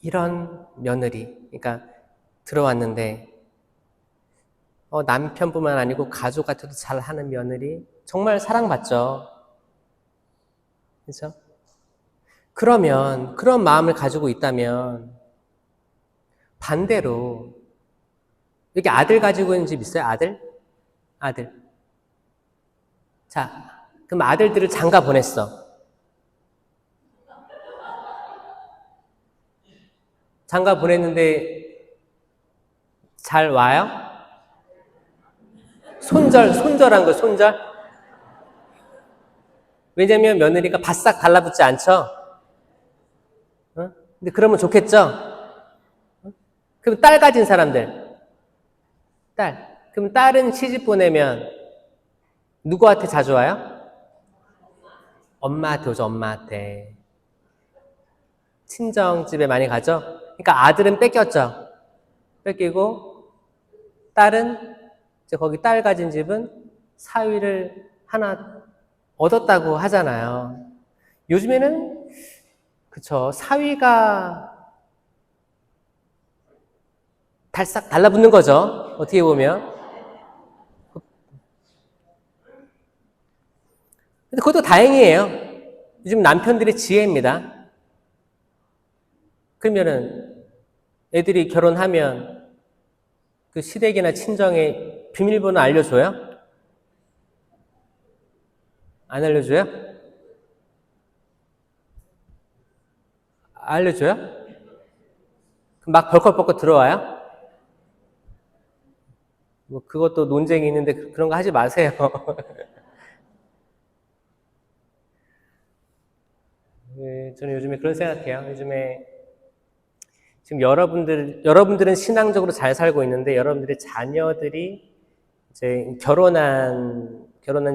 이런 며느리 그러니까 들어왔는데 남편뿐만 아니고 가족한테도 잘하는 며느리 정말 사랑받죠. 그렇죠? 그러면 그런 마음을 가지고 있다면 반대로 여기 아들 가지고 있는 집 있어요? 아들. 자, 그럼 아들들을 장가 보냈어. 장가 보냈는데 잘 와요? 손절한 거 손절? 왜냐면 며느리가 바싹 달라붙지 않죠? 근데 그러면 좋겠죠? 그럼 딸 가진 사람들. 그럼 딸은 시집 보내면 누구한테 자주 와요? 엄마한테 오죠, 엄마한테. 친정집에 많이 가죠? 그러니까 아들은 뺏겼죠? 뺏기고, 딸은, 이제 거기 딸 가진 집은 사위를 하나 얻었다고 하잖아요. 요즘에는, 그쵸, 사위가 달싹 달라붙는 거죠. 어떻게 보면. 근데 그것도 다행이에요. 요즘 남편들의 지혜입니다. 그러면은 애들이 결혼하면 그 시댁이나 친정에 비밀번호 알려줘요? 안 알려줘요? 알려줘요? 막 벌컥벌컥 들어와요? 뭐 그것도 논쟁이 있는데 그런 거 하지 마세요. 네, 저는 요즘에 그런 생각해요. 요즘에 지금 여러분들은 신앙적으로 잘 살고 있는데 여러분들의 자녀들이 이제 결혼한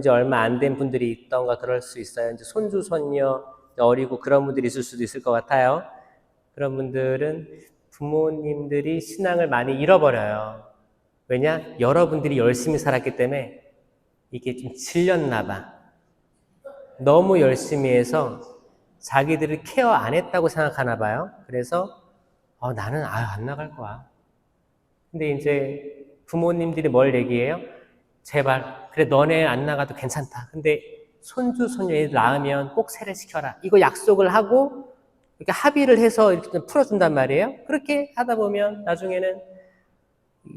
지 얼마 안 된 분들이 있던가 그럴 수 있어요. 이제 손주, 손녀 어리고 그런 분들이 있을 수도 있을 것 같아요. 그런 분들은 부모님들이 신앙을 많이 잃어버려요. 왜냐? 여러분들이 열심히 살았기 때문에 이게 좀 질렸나 봐. 너무 열심히 해서 자기들을 케어 안 했다고 생각하나 봐요. 그래서 나는 안 나갈 거야. 근데 이제 부모님들이 뭘 얘기해요? 제발 그래 너네 안 나가도 괜찮다. 근데 손주 손녀 낳으면 꼭 세례시켜라. 이거 약속을 하고 이렇게 합의를 해서 이렇게 좀 풀어준단 말이에요. 그렇게 하다 보면 나중에는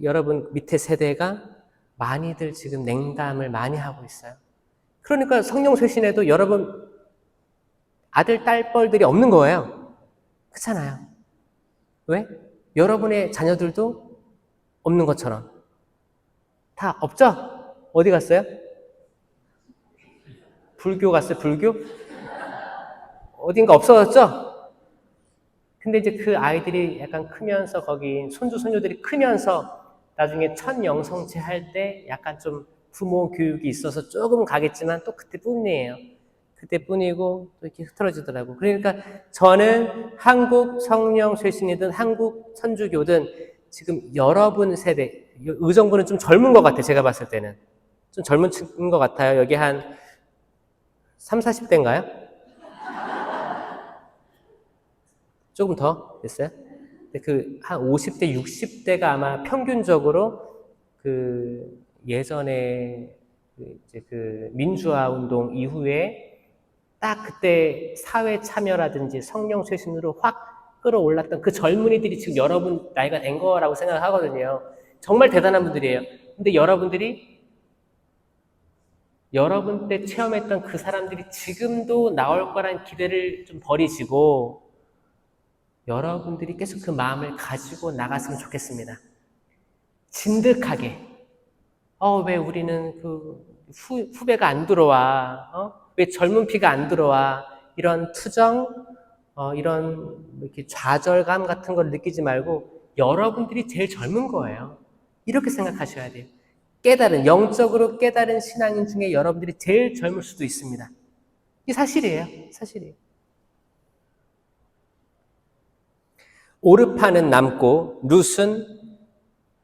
여러분 밑에 세대가 많이들 지금 냉담을 많이 하고 있어요. 그러니까 성령 쇄신에도 여러분 아들, 딸뻘들이 없는 거예요. 그렇잖아요. 왜? 여러분의 자녀들도 없는 것처럼. 다 없죠? 어디 갔어요? 불교 갔어요? 불교? 어딘가 없어졌죠? 근데 이제 그 아이들이 약간 크면서 거기 손주, 손녀들이 크면서 나중에 첫 영성체 할 때 약간 좀 부모 교육이 있어서 조금 가겠지만 또 그때뿐이에요. 그때뿐이고 또 이렇게 흐트러지더라고. 그러니까 저는 한국 성령 쇄신이든 한국 천주교든 지금 여러분 세대, 의정부는 좀 젊은 것 같아요. 제가 봤을 때는. 좀 젊은 층인 것 같아요. 여기 한 3, 40대인가요? 조금 더 됐어요? 한 50대, 60대가 아마 평균적으로 예전에 민주화 운동 이후에 딱 그때 사회 참여라든지 성령 쇄신으로 확 끌어올랐던 그 젊은이들이 지금 여러분 나이가 된 거라고 생각하거든요. 정말 대단한 분들이에요. 근데 여러분 때 체험했던 그 사람들이 지금도 나올 거란 기대를 좀 버리시고 여러분들이 계속 그 마음을 가지고 나갔으면 좋겠습니다. 진득하게. 왜 우리는 후배가 안 들어와? 왜 젊은 피가 안 들어와? 이런 투정, 이런 이렇게 좌절감 같은 걸 느끼지 말고 여러분들이 제일 젊은 거예요. 이렇게 생각하셔야 돼요. 영적으로 깨달은 신앙인 중에 여러분들이 제일 젊을 수도 있습니다. 이게 사실이에요. 사실이에요. 오르파는 남고 룻은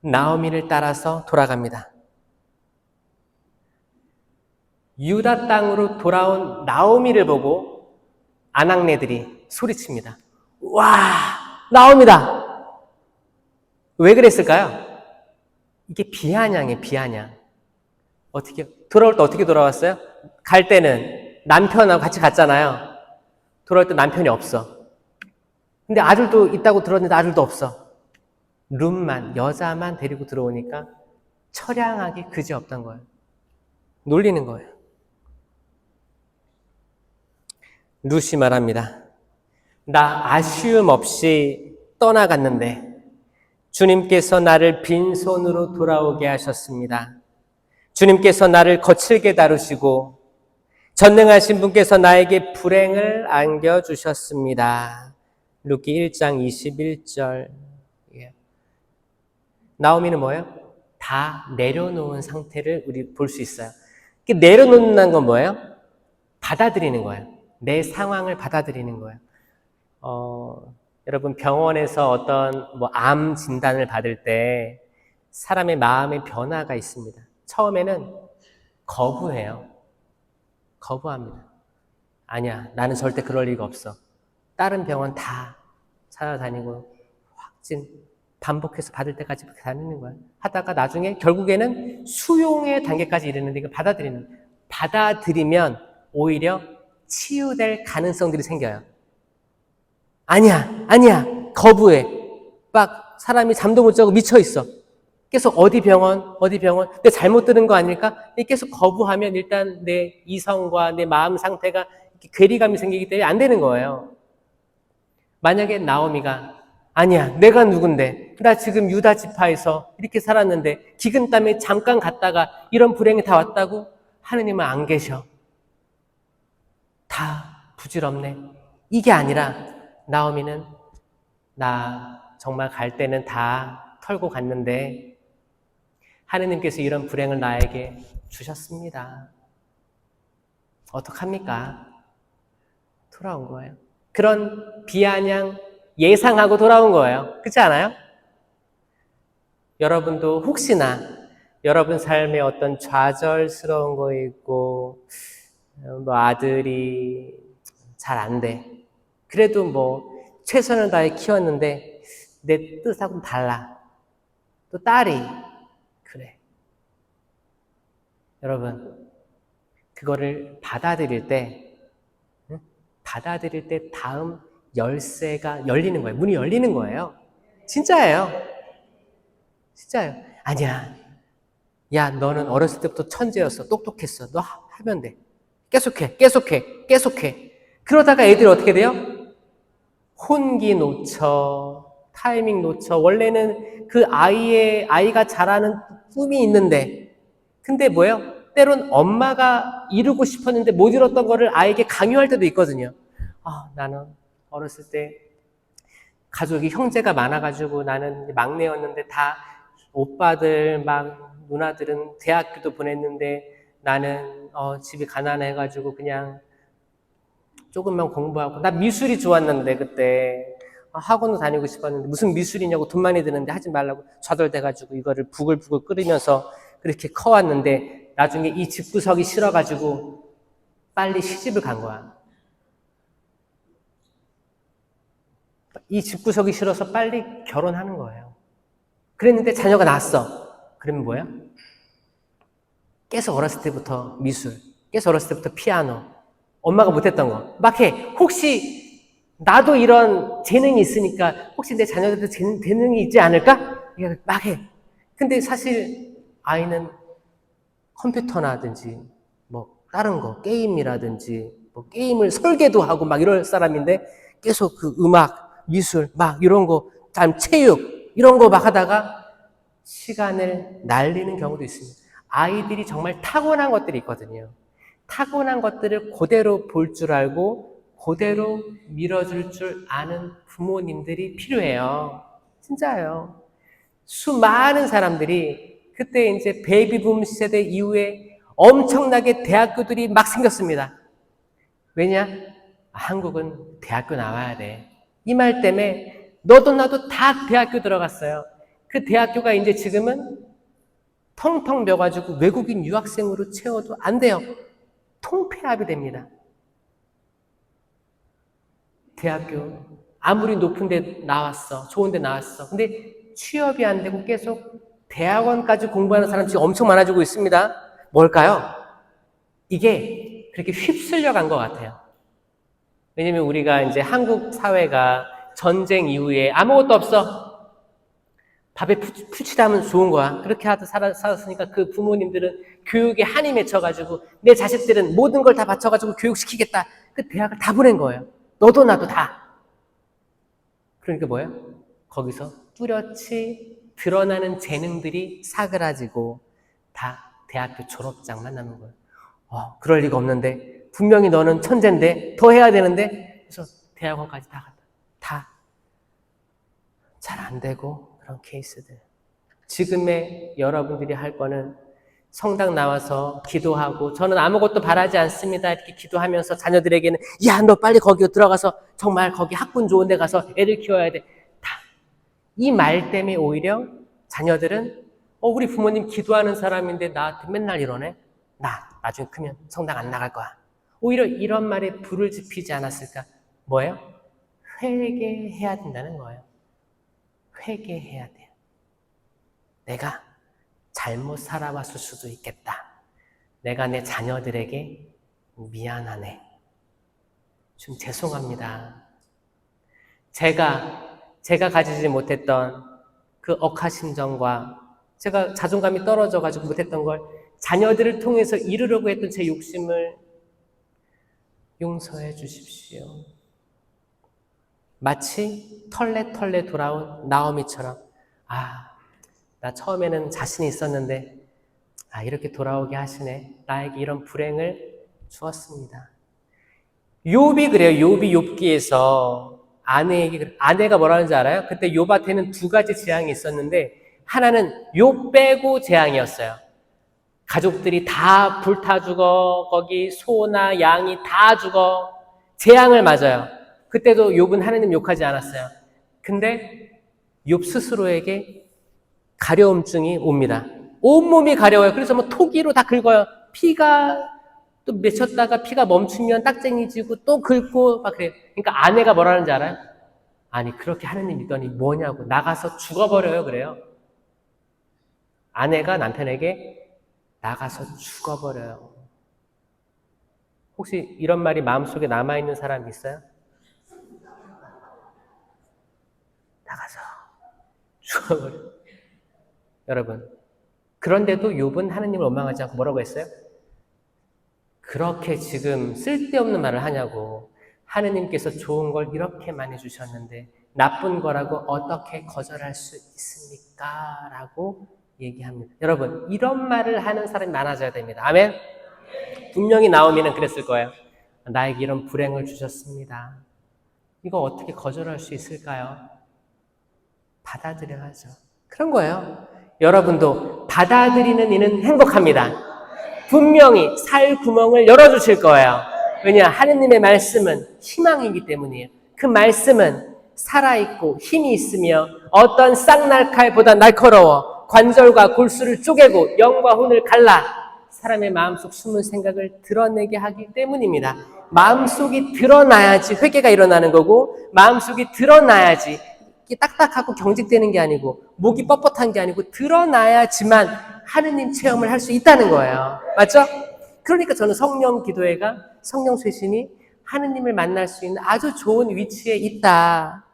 나오미를 따라서 돌아갑니다. 유다 땅으로 돌아온 나오미를 보고 아낙네들이 소리칩니다. 와, 나오미다! 왜 그랬을까요? 이게 비아냥이에요, 비아냥. 돌아올 때 어떻게 돌아왔어요? 갈 때는 남편하고 같이 갔잖아요. 돌아올 때 남편이 없어. 근데 아들도 있다고 들었는데 아들도 없어. 여자만 데리고 들어오니까 처량하기 그지없던 거예요. 놀리는 거예요. 룻이 말합니다. 나 아쉬움 없이 떠나갔는데 주님께서 나를 빈손으로 돌아오게 하셨습니다. 주님께서 나를 거칠게 다루시고 전능하신 분께서 나에게 불행을 안겨주셨습니다. 룻기 1장 21절. 나오미는 뭐예요? 다 내려놓은 상태를 우리 볼 수 있어요. 내려놓는다는 건 뭐예요? 받아들이는 거예요. 내 상황을 받아들이는 거예요. 여러분 병원에서 어떤 암 진단을 받을 때 사람의 마음의 변화가 있습니다. 처음에는 거부해요. 거부합니다. 아니야, 나는 절대 그럴 리가 없어. 다른 병원 다 찾아다니고 확진 반복해서 받을 때까지 다니는 거예요. 하다가 나중에 결국에는 수용의 단계까지 이르는데 이거 받아들이면 오히려 치유될 가능성들이 생겨요. 아니야, 거부해. 막 사람이 잠도 못 자고 미쳐있어. 계속 어디 병원, 내 잘못 들은 거 아닐까? 계속 거부하면 일단 내 이성과 내 마음 상태가 괴리감이 생기기 때문에 안 되는 거예요. 만약에 나오미가 아니야, 내가 누군데? 나 지금 유다 지파에서 이렇게 살았는데 기근땀에 잠깐 갔다가 이런 불행이 다 왔다고? 하느님은 안 계셔. 다 부질없네. 이게 아니라 나오미는 나 정말 갈 때는 다 털고 갔는데 하느님께서 이런 불행을 나에게 주셨습니다. 어떡합니까? 돌아온 거예요. 그런 비아냥 예상하고 돌아온 거예요. 그렇지 않아요? 여러분도 혹시나 여러분 삶에 어떤 좌절스러운 거 있고 아들이 잘 안 돼. 그래도 최선을 다해 키웠는데 내 뜻하고는 달라. 또 딸이 그래. 여러분 그거를 받아들일 때 다음 열쇠가 열리는 거예요. 문이 열리는 거예요. 진짜예요. 진짜예요. 아니야. 야, 너는 어렸을 때부터 천재였어. 똑똑했어. 너 하면 돼. 계속해. 그러다가 애들이 어떻게 돼요? 혼기 놓쳐, 타이밍 놓쳐. 원래는 그 아이가 잘하는 꿈이 있는데, 근데 뭐예요? 때론 엄마가 이루고 싶었는데 못 이뤘던 거를 아이에게 강요할 때도 있거든요. 나는 어렸을 때 가족이 형제가 많아가지고 나는 막내였는데 다 오빠들 막 누나들은 대학교도 보냈는데 나는 집이 가난해가지고 그냥 조금만 공부하고 나 미술이 좋았는데 그때 학원도 다니고 싶었는데 무슨 미술이냐고 돈 많이 드는데 하지 말라고 좌절돼가지고 이거를 부글부글 끓이면서 그렇게 커왔는데 나중에 이 집구석이 싫어가지고 빨리 시집을 간 거야. 이 집구석이 싫어서 빨리 결혼하는 거예요. 그랬는데 자녀가 낳았어. 그러면 뭐야? 계속 어렸을 때부터 미술, 계속 어렸을 때부터 피아노, 엄마가 못했던 거 막 해. 혹시 나도 이런 재능이 있으니까 혹시 내 자녀들도 재능이 있지 않을까? 막 해. 근데 사실 아이는 컴퓨터라든지 뭐 다른 거 게임이라든지 뭐 게임을 설계도 하고 막 이럴 사람인데 계속 그 음악, 미술 막 이런 거, 다음 체육 이런 거 막 하다가 시간을 날리는 경우도 있습니다. 아이들이 정말 타고난 것들이 있거든요. 타고난 것들을 그대로 볼 줄 알고 그대로 밀어줄 줄 아는 부모님들이 필요해요. 진짜예요. 수많은 사람들이 그때 이제 베이비붐 세대 이후에 엄청나게 대학교들이 막 생겼습니다. 왜냐? 한국은 대학교 나와야 돼. 이 말 때문에 너도 나도 다 대학교 들어갔어요. 그 대학교가 이제 지금은 텅텅 비어가지고 외국인 유학생으로 채워도 안 돼요. 통폐합이 됩니다. 대학교 아무리 높은 데 나왔어. 좋은 데 나왔어. 근데 취업이 안 되고 계속 대학원까지 공부하는 사람 지금 엄청 많아지고 있습니다. 뭘까요? 이게 그렇게 휩쓸려 간 것 같아요. 왜냐면 우리가 이제 한국 사회가 전쟁 이후에 아무것도 없어. 밥에 푸치하면 좋은 거야. 그렇게 하다 살았으니까 그 부모님들은 교육에 한이 맺혀가지고 내 자식들은 모든 걸 다 바쳐가지고 교육시키겠다. 그 대학을 다 보낸 거예요. 너도 나도 다. 그러니까 뭐예요? 거기서 뚜렷이 드러나는 재능들이 사그라지고 다 대학교 졸업장만 남은 거예요. 그럴 리가 없는데 분명히 너는 천재인데 더 해야 되는데 그래서 대학원까지 다 갔다. 다 잘 안 되고 그런 케이스들. 지금의 여러분들이 할 거는 성당 나와서 기도하고 저는 아무것도 바라지 않습니다. 이렇게 기도하면서 자녀들에게는 야, 너 빨리 거기 들어가서 정말 거기 학군 좋은 데 가서 애들 키워야 돼. 다. 이 말 때문에 오히려 자녀들은 우리 부모님 기도하는 사람인데 나한테 맨날 이러네. 나 나중에 크면 성당 안 나갈 거야. 오히려 이런 말에 불을 지피지 않았을까? 뭐예요? 회개해야 된다는 거예요. 회개해야 돼요. 내가 잘못 살아왔을 수도 있겠다. 내가 내 자녀들에게 미안하네. 좀 죄송합니다. 제가 가지지 못했던 그 억하심정과 제가 자존감이 떨어져가지고 못했던 걸 자녀들을 통해서 이루려고 했던 제 욕심을 용서해 주십시오. 마치 털레 돌아온 나오미처럼 나 처음에는 자신이 있었는데 이렇게 돌아오게 하시네. 나에게 이런 불행을 주었습니다. 욥이 그래요. 욥이 욥기에서 아내가 뭐라는지 알아요? 그때 욥한테는 두 가지 재앙이 있었는데 하나는 욥 빼고 재앙이었어요. 가족들이 다 불타 죽어. 거기 소나 양이 다 죽어. 재앙을 맞아요. 그때도 욥은 하나님 욕하지 않았어요. 근데 욥 스스로에게 가려움증이 옵니다. 온몸이 가려워요. 그래서 뭐 토기로 다 긁어요. 피가 또 맺혔다가 피가 멈추면 딱쟁이 지고 또 긁고 막 그래요. 그러니까 아내가 뭐라는지 알아요? 아니 그렇게 하느님 믿더니 뭐냐고 나가서 죽어버려요 그래요. 아내가 남편에게 나가서 죽어버려요. 혹시 이런 말이 마음속에 남아있는 사람 있어요? 나가서 죽어버려. 여러분, 그런데도 욥은 하느님을 원망하지 않고 뭐라고 했어요? 그렇게 지금 쓸데없는 말을 하냐고. 하느님께서 좋은 걸 이렇게 많이 주셨는데 나쁜 거라고 어떻게 거절할 수 있습니까? 라고 얘기합니다. 여러분, 이런 말을 하는 사람이 많아져야 됩니다. 아멘? 분명히 나오미는 그랬을 거예요. 나에게 이런 불행을 주셨습니다. 이거 어떻게 거절할 수 있을까요? 받아들여야죠. 그런 거예요. 여러분도 받아들이는 이는 행복합니다. 분명히 살 구멍을 열어주실 거예요. 왜냐? 하느님의 말씀은 희망이기 때문이에요. 그 말씀은 살아있고 힘이 있으며 어떤 쌍날칼보다 날카로워 관절과 골수를 쪼개고 영과 혼을 갈라 사람의 마음속 숨은 생각을 드러내게 하기 때문입니다. 마음속이 드러나야지 회개가 일어나는 거고 마음속이 드러나야지 딱딱하고 경직되는 게 아니고 목이 뻣뻣한 게 아니고 드러나야지만 하느님 체험을 할 수 있다는 거예요. 맞죠? 그러니까 저는 성령 기도회가 성령 쇄신이 하느님을 만날 수 있는 아주 좋은 위치에 있다.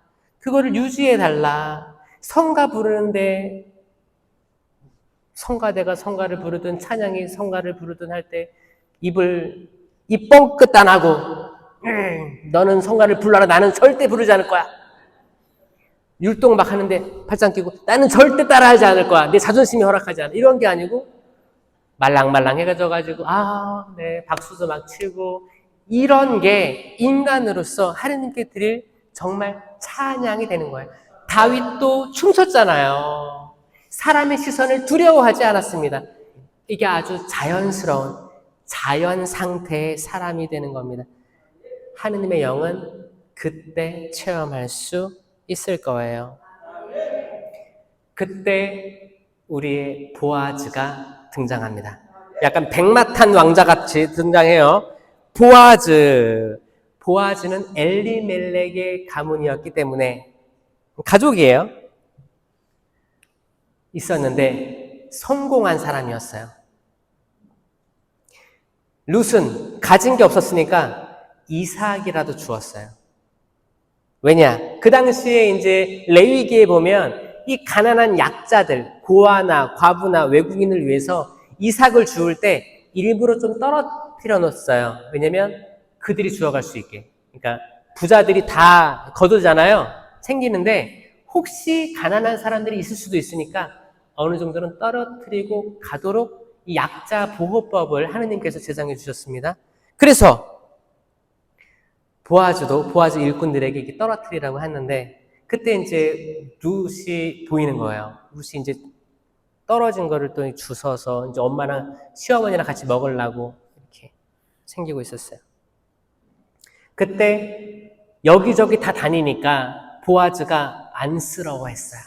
그거를 유지해달라. 성가 부르는데 성가대가 성가를 부르든 찬양이 성가를 부르든 할 때 입 뻥끗 안 하고 너는 성가를 불러라. 나는 절대 부르지 않을 거야. 율동 막 하는데 팔짱 끼고 나는 절대 따라하지 않을 거야. 내 자존심이 허락하지 않아. 이런 게 아니고 말랑말랑해가지고 네 박수도 막 치고 이런 게 인간으로서 하느님께 드릴 정말 찬양이 되는 거예요. 다윗도 춤췄잖아요. 사람의 시선을 두려워하지 않았습니다. 이게 아주 자연스러운 자연 상태의 사람이 되는 겁니다. 하느님의 영은 그때 체험할 수 있을 거예요. 그때 우리의 보아즈가 등장합니다. 약간 백마탄 왕자같이 등장해요. 보아즈는 엘리멜렉의 가문이었기 때문에 가족이에요. 있었는데 성공한 사람이었어요. 룻은 가진 게 없었으니까 이삭이라도 주었어요. 왜냐? 그 당시에 이제 레위기에 보면 이 가난한 약자들, 고아나 과부나 외국인을 위해서 이삭을 주울 때 일부러 좀 떨어뜨려 놓았어요. 왜냐면 그들이 주워갈 수 있게. 그러니까 부자들이 다 거두잖아요. 챙기는데 혹시 가난한 사람들이 있을 수도 있으니까 어느 정도는 떨어뜨리고 가도록 이 약자 보호법을 하느님께서 제정해 주셨습니다. 그래서 보아즈 일꾼들에게 이렇게 떨어뜨리라고 했는데 그때 이제 룻이 보이는 거예요. 룻이 이제 떨어진 거를 또 주워서 이제 엄마랑 시어머니랑 같이 먹으려고 이렇게 챙기고 있었어요. 그때 여기저기 다 다니니까 보아즈가 안쓰러워했어요.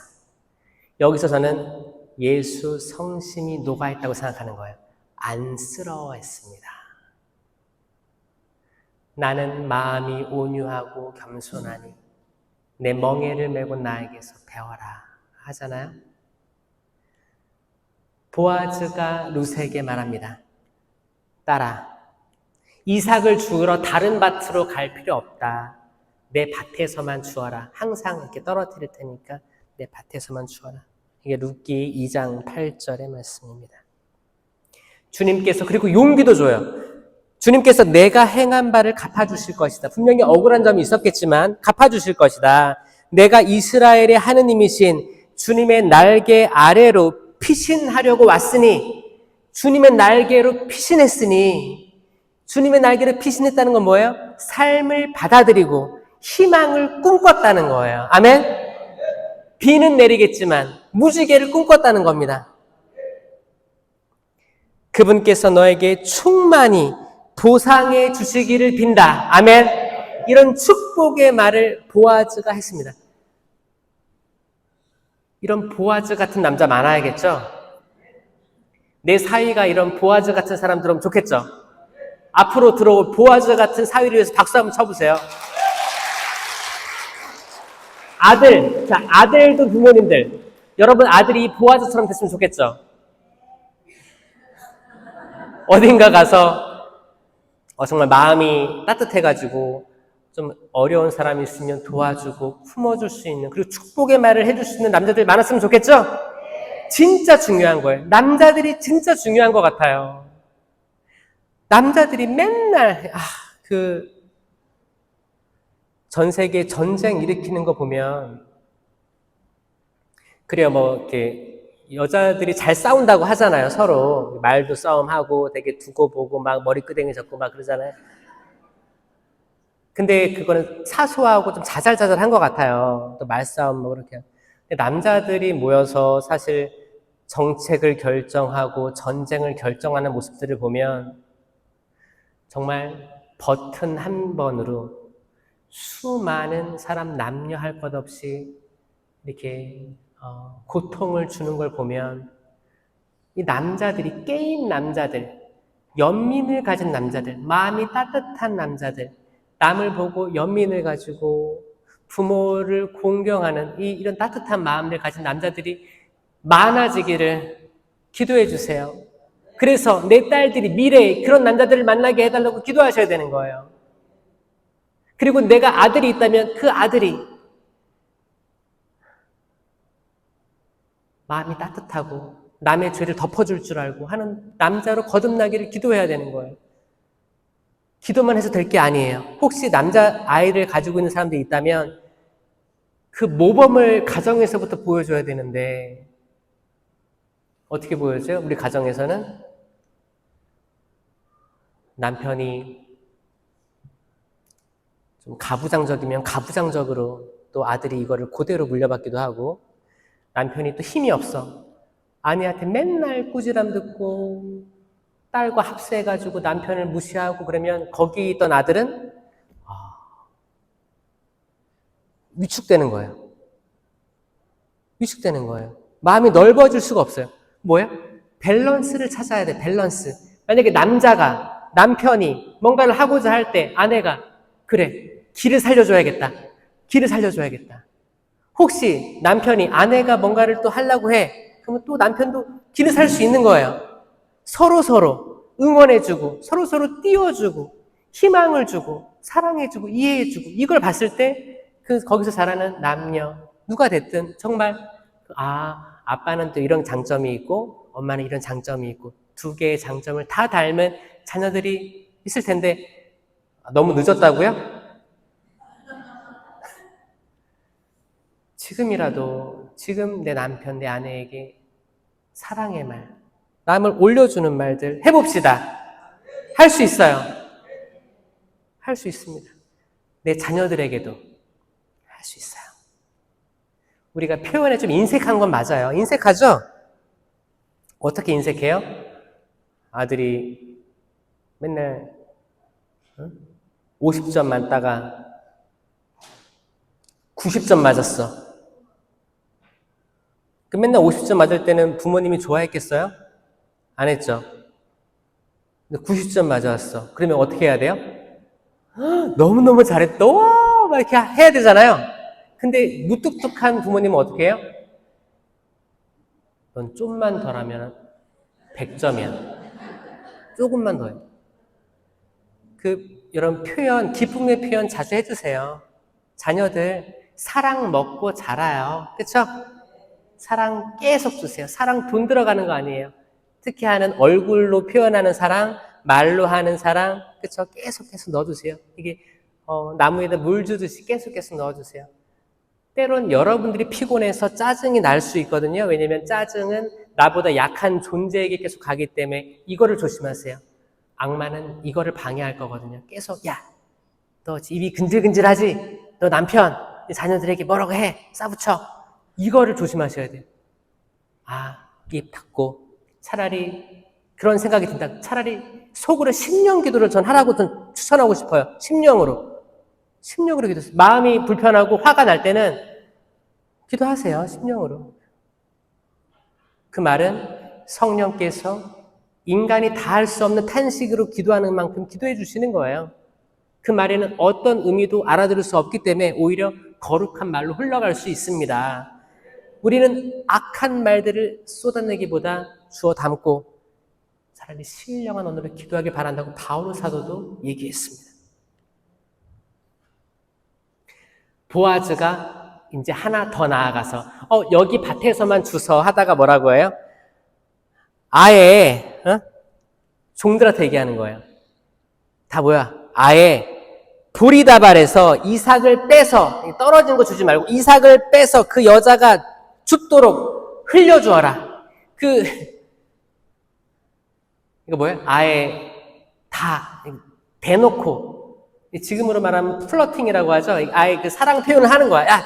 여기서 저는 예수 성심이 녹아있다고 생각하는 거예요. 안쓰러워했습니다. 나는 마음이 온유하고 겸손하니 내 멍에를 메고 나에게서 배워라 하잖아요. 보아즈가 룻에게 말합니다. 딸아, 이삭을 주우러 다른 밭으로 갈 필요 없다. 내 밭에서만 주어라. 항상 이렇게 떨어뜨릴 테니까 내 밭에서만 주어라. 이게 룻기 2장 8절의 말씀입니다. 주님께서 그리고 용기도 줘요. 주님께서 내가 행한 바를 갚아주실 것이다. 분명히 억울한 점이 있었겠지만 갚아주실 것이다. 내가 이스라엘의 하느님이신 주님의 날개 아래로 피신하려고 왔으니 주님의 날개로 피신했으니 주님의 날개로 피신했다는 건 뭐예요? 삶을 받아들이고 희망을 꿈꿨다는 거예요. 아멘? 비는 내리겠지만 무지개를 꿈꿨다는 겁니다. 그분께서 너에게 충만히 보상해 주시기를 빈다. 아멘. 이런 축복의 말을 보아즈가 했습니다. 이런 보아즈 같은 남자 많아야겠죠? 내 사위가 이런 보아즈 같은 사람 들어오면 좋겠죠? 앞으로 들어올 보아즈 같은 사위를 위해서 박수 한번 쳐보세요. 아들도 부모님들. 여러분 아들이 보아즈처럼 됐으면 좋겠죠? 어딘가 가서 정말 마음이 따뜻해가지고 좀 어려운 사람이 있으면 도와주고 품어줄 수 있는, 그리고 축복의 말을 해줄 수 있는 남자들이 많았으면 좋겠죠? 진짜 중요한 거예요. 남자들이 진짜 중요한 것 같아요. 남자들이 맨날 전 세계 전쟁 일으키는 거 보면, 그래요, 뭐 이렇게 여자들이 잘 싸운다고 하잖아요. 서로 말도 싸움하고 되게 두고 보고 막 머리끄댕이 잡고 막 그러잖아요. 근데 그거는 사소하고 좀 자잘자잘한 것 같아요. 또 말싸움 뭐 그렇게. 근데 남자들이 모여서 사실 정책을 결정하고 전쟁을 결정하는 모습들을 보면 정말 버튼 한 번으로 수많은 사람 남녀 할 것 없이 이렇게 고통을 주는 걸 보면, 이 남자들이, 게임 남자들, 연민을 가진 남자들, 마음이 따뜻한 남자들, 남을 보고 연민을 가지고 부모를 공경하는 이런 따뜻한 마음을 가진 남자들이 많아지기를 기도해 주세요. 그래서 내 딸들이 미래에 그런 남자들을 만나게 해달라고 기도하셔야 되는 거예요. 그리고 내가 아들이 있다면 그 아들이 마음이 따뜻하고 남의 죄를 덮어줄 줄 알고 하는 남자로 거듭나기를 기도해야 되는 거예요. 기도만 해서 될 게 아니에요. 혹시 남자 아이를 가지고 있는 사람들이 있다면 그 모범을 가정에서부터 보여줘야 되는데, 어떻게 보여줘요? 우리 가정에서는 남편이 좀 가부장적이면 가부장적으로 또 아들이 이거를 그대로 물려받기도 하고, 남편이 또 힘이 없어. 아내한테 맨날 꾸지람 듣고 딸과 합세해가지고 남편을 무시하고 그러면 거기 있던 아들은 위축되는 거예요. 위축되는 거예요. 마음이 넓어질 수가 없어요. 뭐예요? 밸런스를 찾아야 돼, 밸런스. 만약에 남편이 뭔가를 하고자 할 때 아내가, 그래, 길을 살려줘야겠다. 길을 살려줘야겠다. 혹시 남편이, 아내가 뭔가를 또 하려고 해. 그러면 또 남편도 길을 살 수 있는 거예요. 서로 응원해주고, 서로 띄워주고, 희망을 주고, 사랑해주고, 이해해주고, 이걸 봤을 때, 거기서 자라는 남녀, 누가 됐든 정말, 아빠는 또 이런 장점이 있고, 엄마는 이런 장점이 있고, 두 개의 장점을 다 닮은 자녀들이 있을 텐데, 너무 늦었다고요? 지금 내 남편, 내 아내에게 사랑의 말, 남을 올려주는 말들 해봅시다. 할 수 있어요. 할 수 있습니다. 내 자녀들에게도 할 수 있어요. 우리가 표현에 좀 인색한 건 맞아요. 인색하죠? 어떻게 인색해요? 아들이 맨날 50점 맞다가 90점 맞았어. 그 맨날 50점 맞을 때는 부모님이 좋아했겠어요? 안 했죠? 근데 90점 맞았어. 그러면 어떻게 해야 돼요? 너무너무 잘했다. 와! 막 이렇게 해야 되잖아요. 근데 무뚝뚝한 부모님은 어떻게 해요? 넌 좀만 덜 하면 100점이야. 조금만 더 해. 이런 표현, 기쁨의 표현 자주 해주세요. 자녀들 사랑 먹고 자라요. 그쵸? 사랑 계속 주세요. 사랑 돈 들어가는 거 아니에요. 특히 하는 얼굴로 표현하는 사랑, 말로 하는 사랑, 그쵸? 계속 넣어주세요. 이게 나무에다 물 주듯이 계속 넣어주세요. 때론 여러분들이 피곤해서 짜증이 날 수 있거든요. 왜냐면 짜증은 나보다 약한 존재에게 계속 가기 때문에 이거를 조심하세요. 악마는 이거를 방해할 거거든요. 계속, 야, 너 입이 근질근질하지? 너 남편, 자녀들에게 뭐라고 해? 싸붙여. 이거를 조심하셔야 돼요. 입 닫고 차라리 그런 생각이 든다. 차라리 속으로 심령 기도를 전 하라고 좀 추천하고 싶어요. 심령으로 기도하세요. 마음이 불편하고 화가 날 때는 기도하세요. 심령으로. 그 말은 성령께서 인간이 다 할 수 없는 탄식으로 기도하는 만큼 기도해 주시는 거예요. 그 말에는 어떤 의미도 알아들을 수 없기 때문에 오히려 거룩한 말로 흘러갈 수 있습니다. 우리는 악한 말들을 쏟아내기보다 주워 담고 차라리 신령한 언어로 기도하길 바란다고 바울 사도도 얘기했습니다. 보아즈가 이제 하나 더 나아가서 여기 밭에서만 주서 하다가 뭐라고 해요? 아예 종들한테 얘기하는 거예요. 다 뭐야? 아예 보리다발에서 이삭을 빼서 떨어진 거 주지 말고 이삭을 빼서 그 여자가 죽도록 흘려주어라. 이거 뭐예요? 아예 다 대놓고 지금으로 말하면 플러팅이라고 하죠. 아예 그 사랑 표현을 하는 거야. 야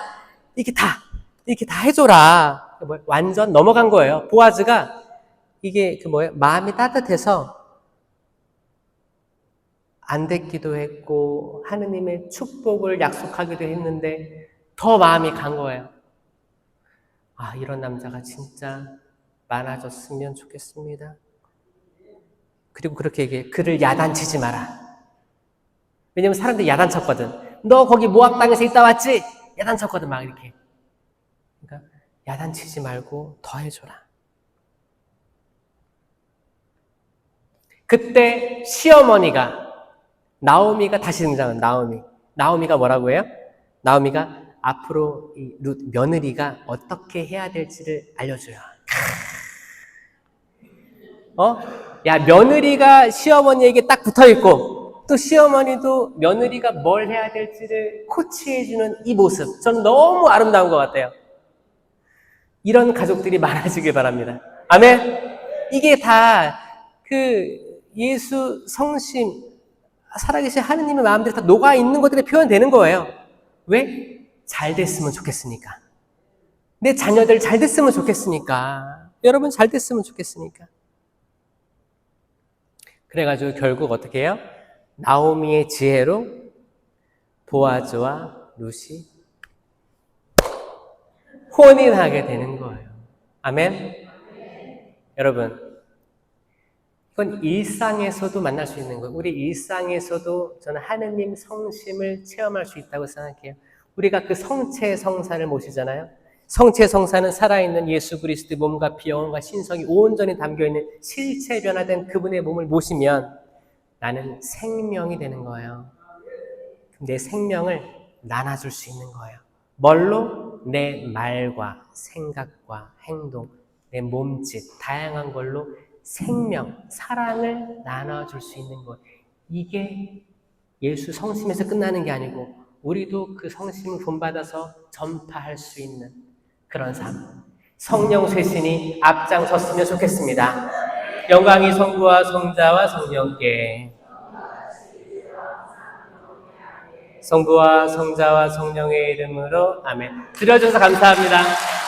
이렇게 다 해줘라. 완전 넘어간 거예요. 보아즈가 이게 마음이 따뜻해서 안 됐기도 했고 하느님의 축복을 약속하기도 했는데 더 마음이 간 거예요. 아, 이런 남자가 진짜 많아졌으면 좋겠습니다. 그리고 그렇게 얘기해. 그를 야단치지 마라. 왜냐면 사람들이 야단쳤거든. 너 거기 모압 땅에서 있다 왔지? 야단쳤거든 막 이렇게. 그러니까 야단치지 말고 더 해줘라. 그때 시어머니가 나오미가 다시 등장한 나오미가 뭐라고 해요? 나오미가 앞으로 이 룻 며느리가 어떻게 해야 될지를 알려줘요. 야 며느리가 시어머니에게 딱 붙어있고 또 시어머니도 며느리가 뭘 해야 될지를 코치해주는 이 모습 저는 너무 아름다운 것 같아요. 이런 가족들이 많아지길 바랍니다. 아멘. 이게 다 예수 성심 살아계신 하느님의 마음대로 다 녹아있는 것들이 표현되는 거예요. 왜? 잘 됐으면 좋겠으니까. 내 자녀들 잘 됐으면 좋겠으니까. 여러분 잘 됐으면 좋겠으니까. 그래가지고 결국 어떻게 해요? 나오미의 지혜로 보아즈와 룻이 혼인하게 되는 거예요. 아멘? 여러분 이건 일상에서도 만날 수 있는 거예요. 우리 일상에서도 저는 하느님 성심을 체험할 수 있다고 생각해요. 우리가 그 성체 성사를 모시잖아요. 성체 성사는 살아있는 예수 그리스도의 몸과 피, 영혼과 신성이 온전히 담겨있는 실체 변화된 그분의 몸을 모시면 나는 생명이 되는 거예요. 내 생명을 나눠줄 수 있는 거예요. 뭘로? 내 말과 생각과 행동, 내 몸짓, 다양한 걸로 생명, 사랑을 나눠줄 수 있는 것. 이게 예수 성심에서 끝나는 게 아니고 우리도 그 성심을 본받아서 전파할 수 있는 그런 삶. 성령 쇄신이 앞장섰으면 좋겠습니다. 영광이 성부와 성자와 성령께 성부와 성자와 성령의 이름으로 아멘. 들어줘서 감사합니다.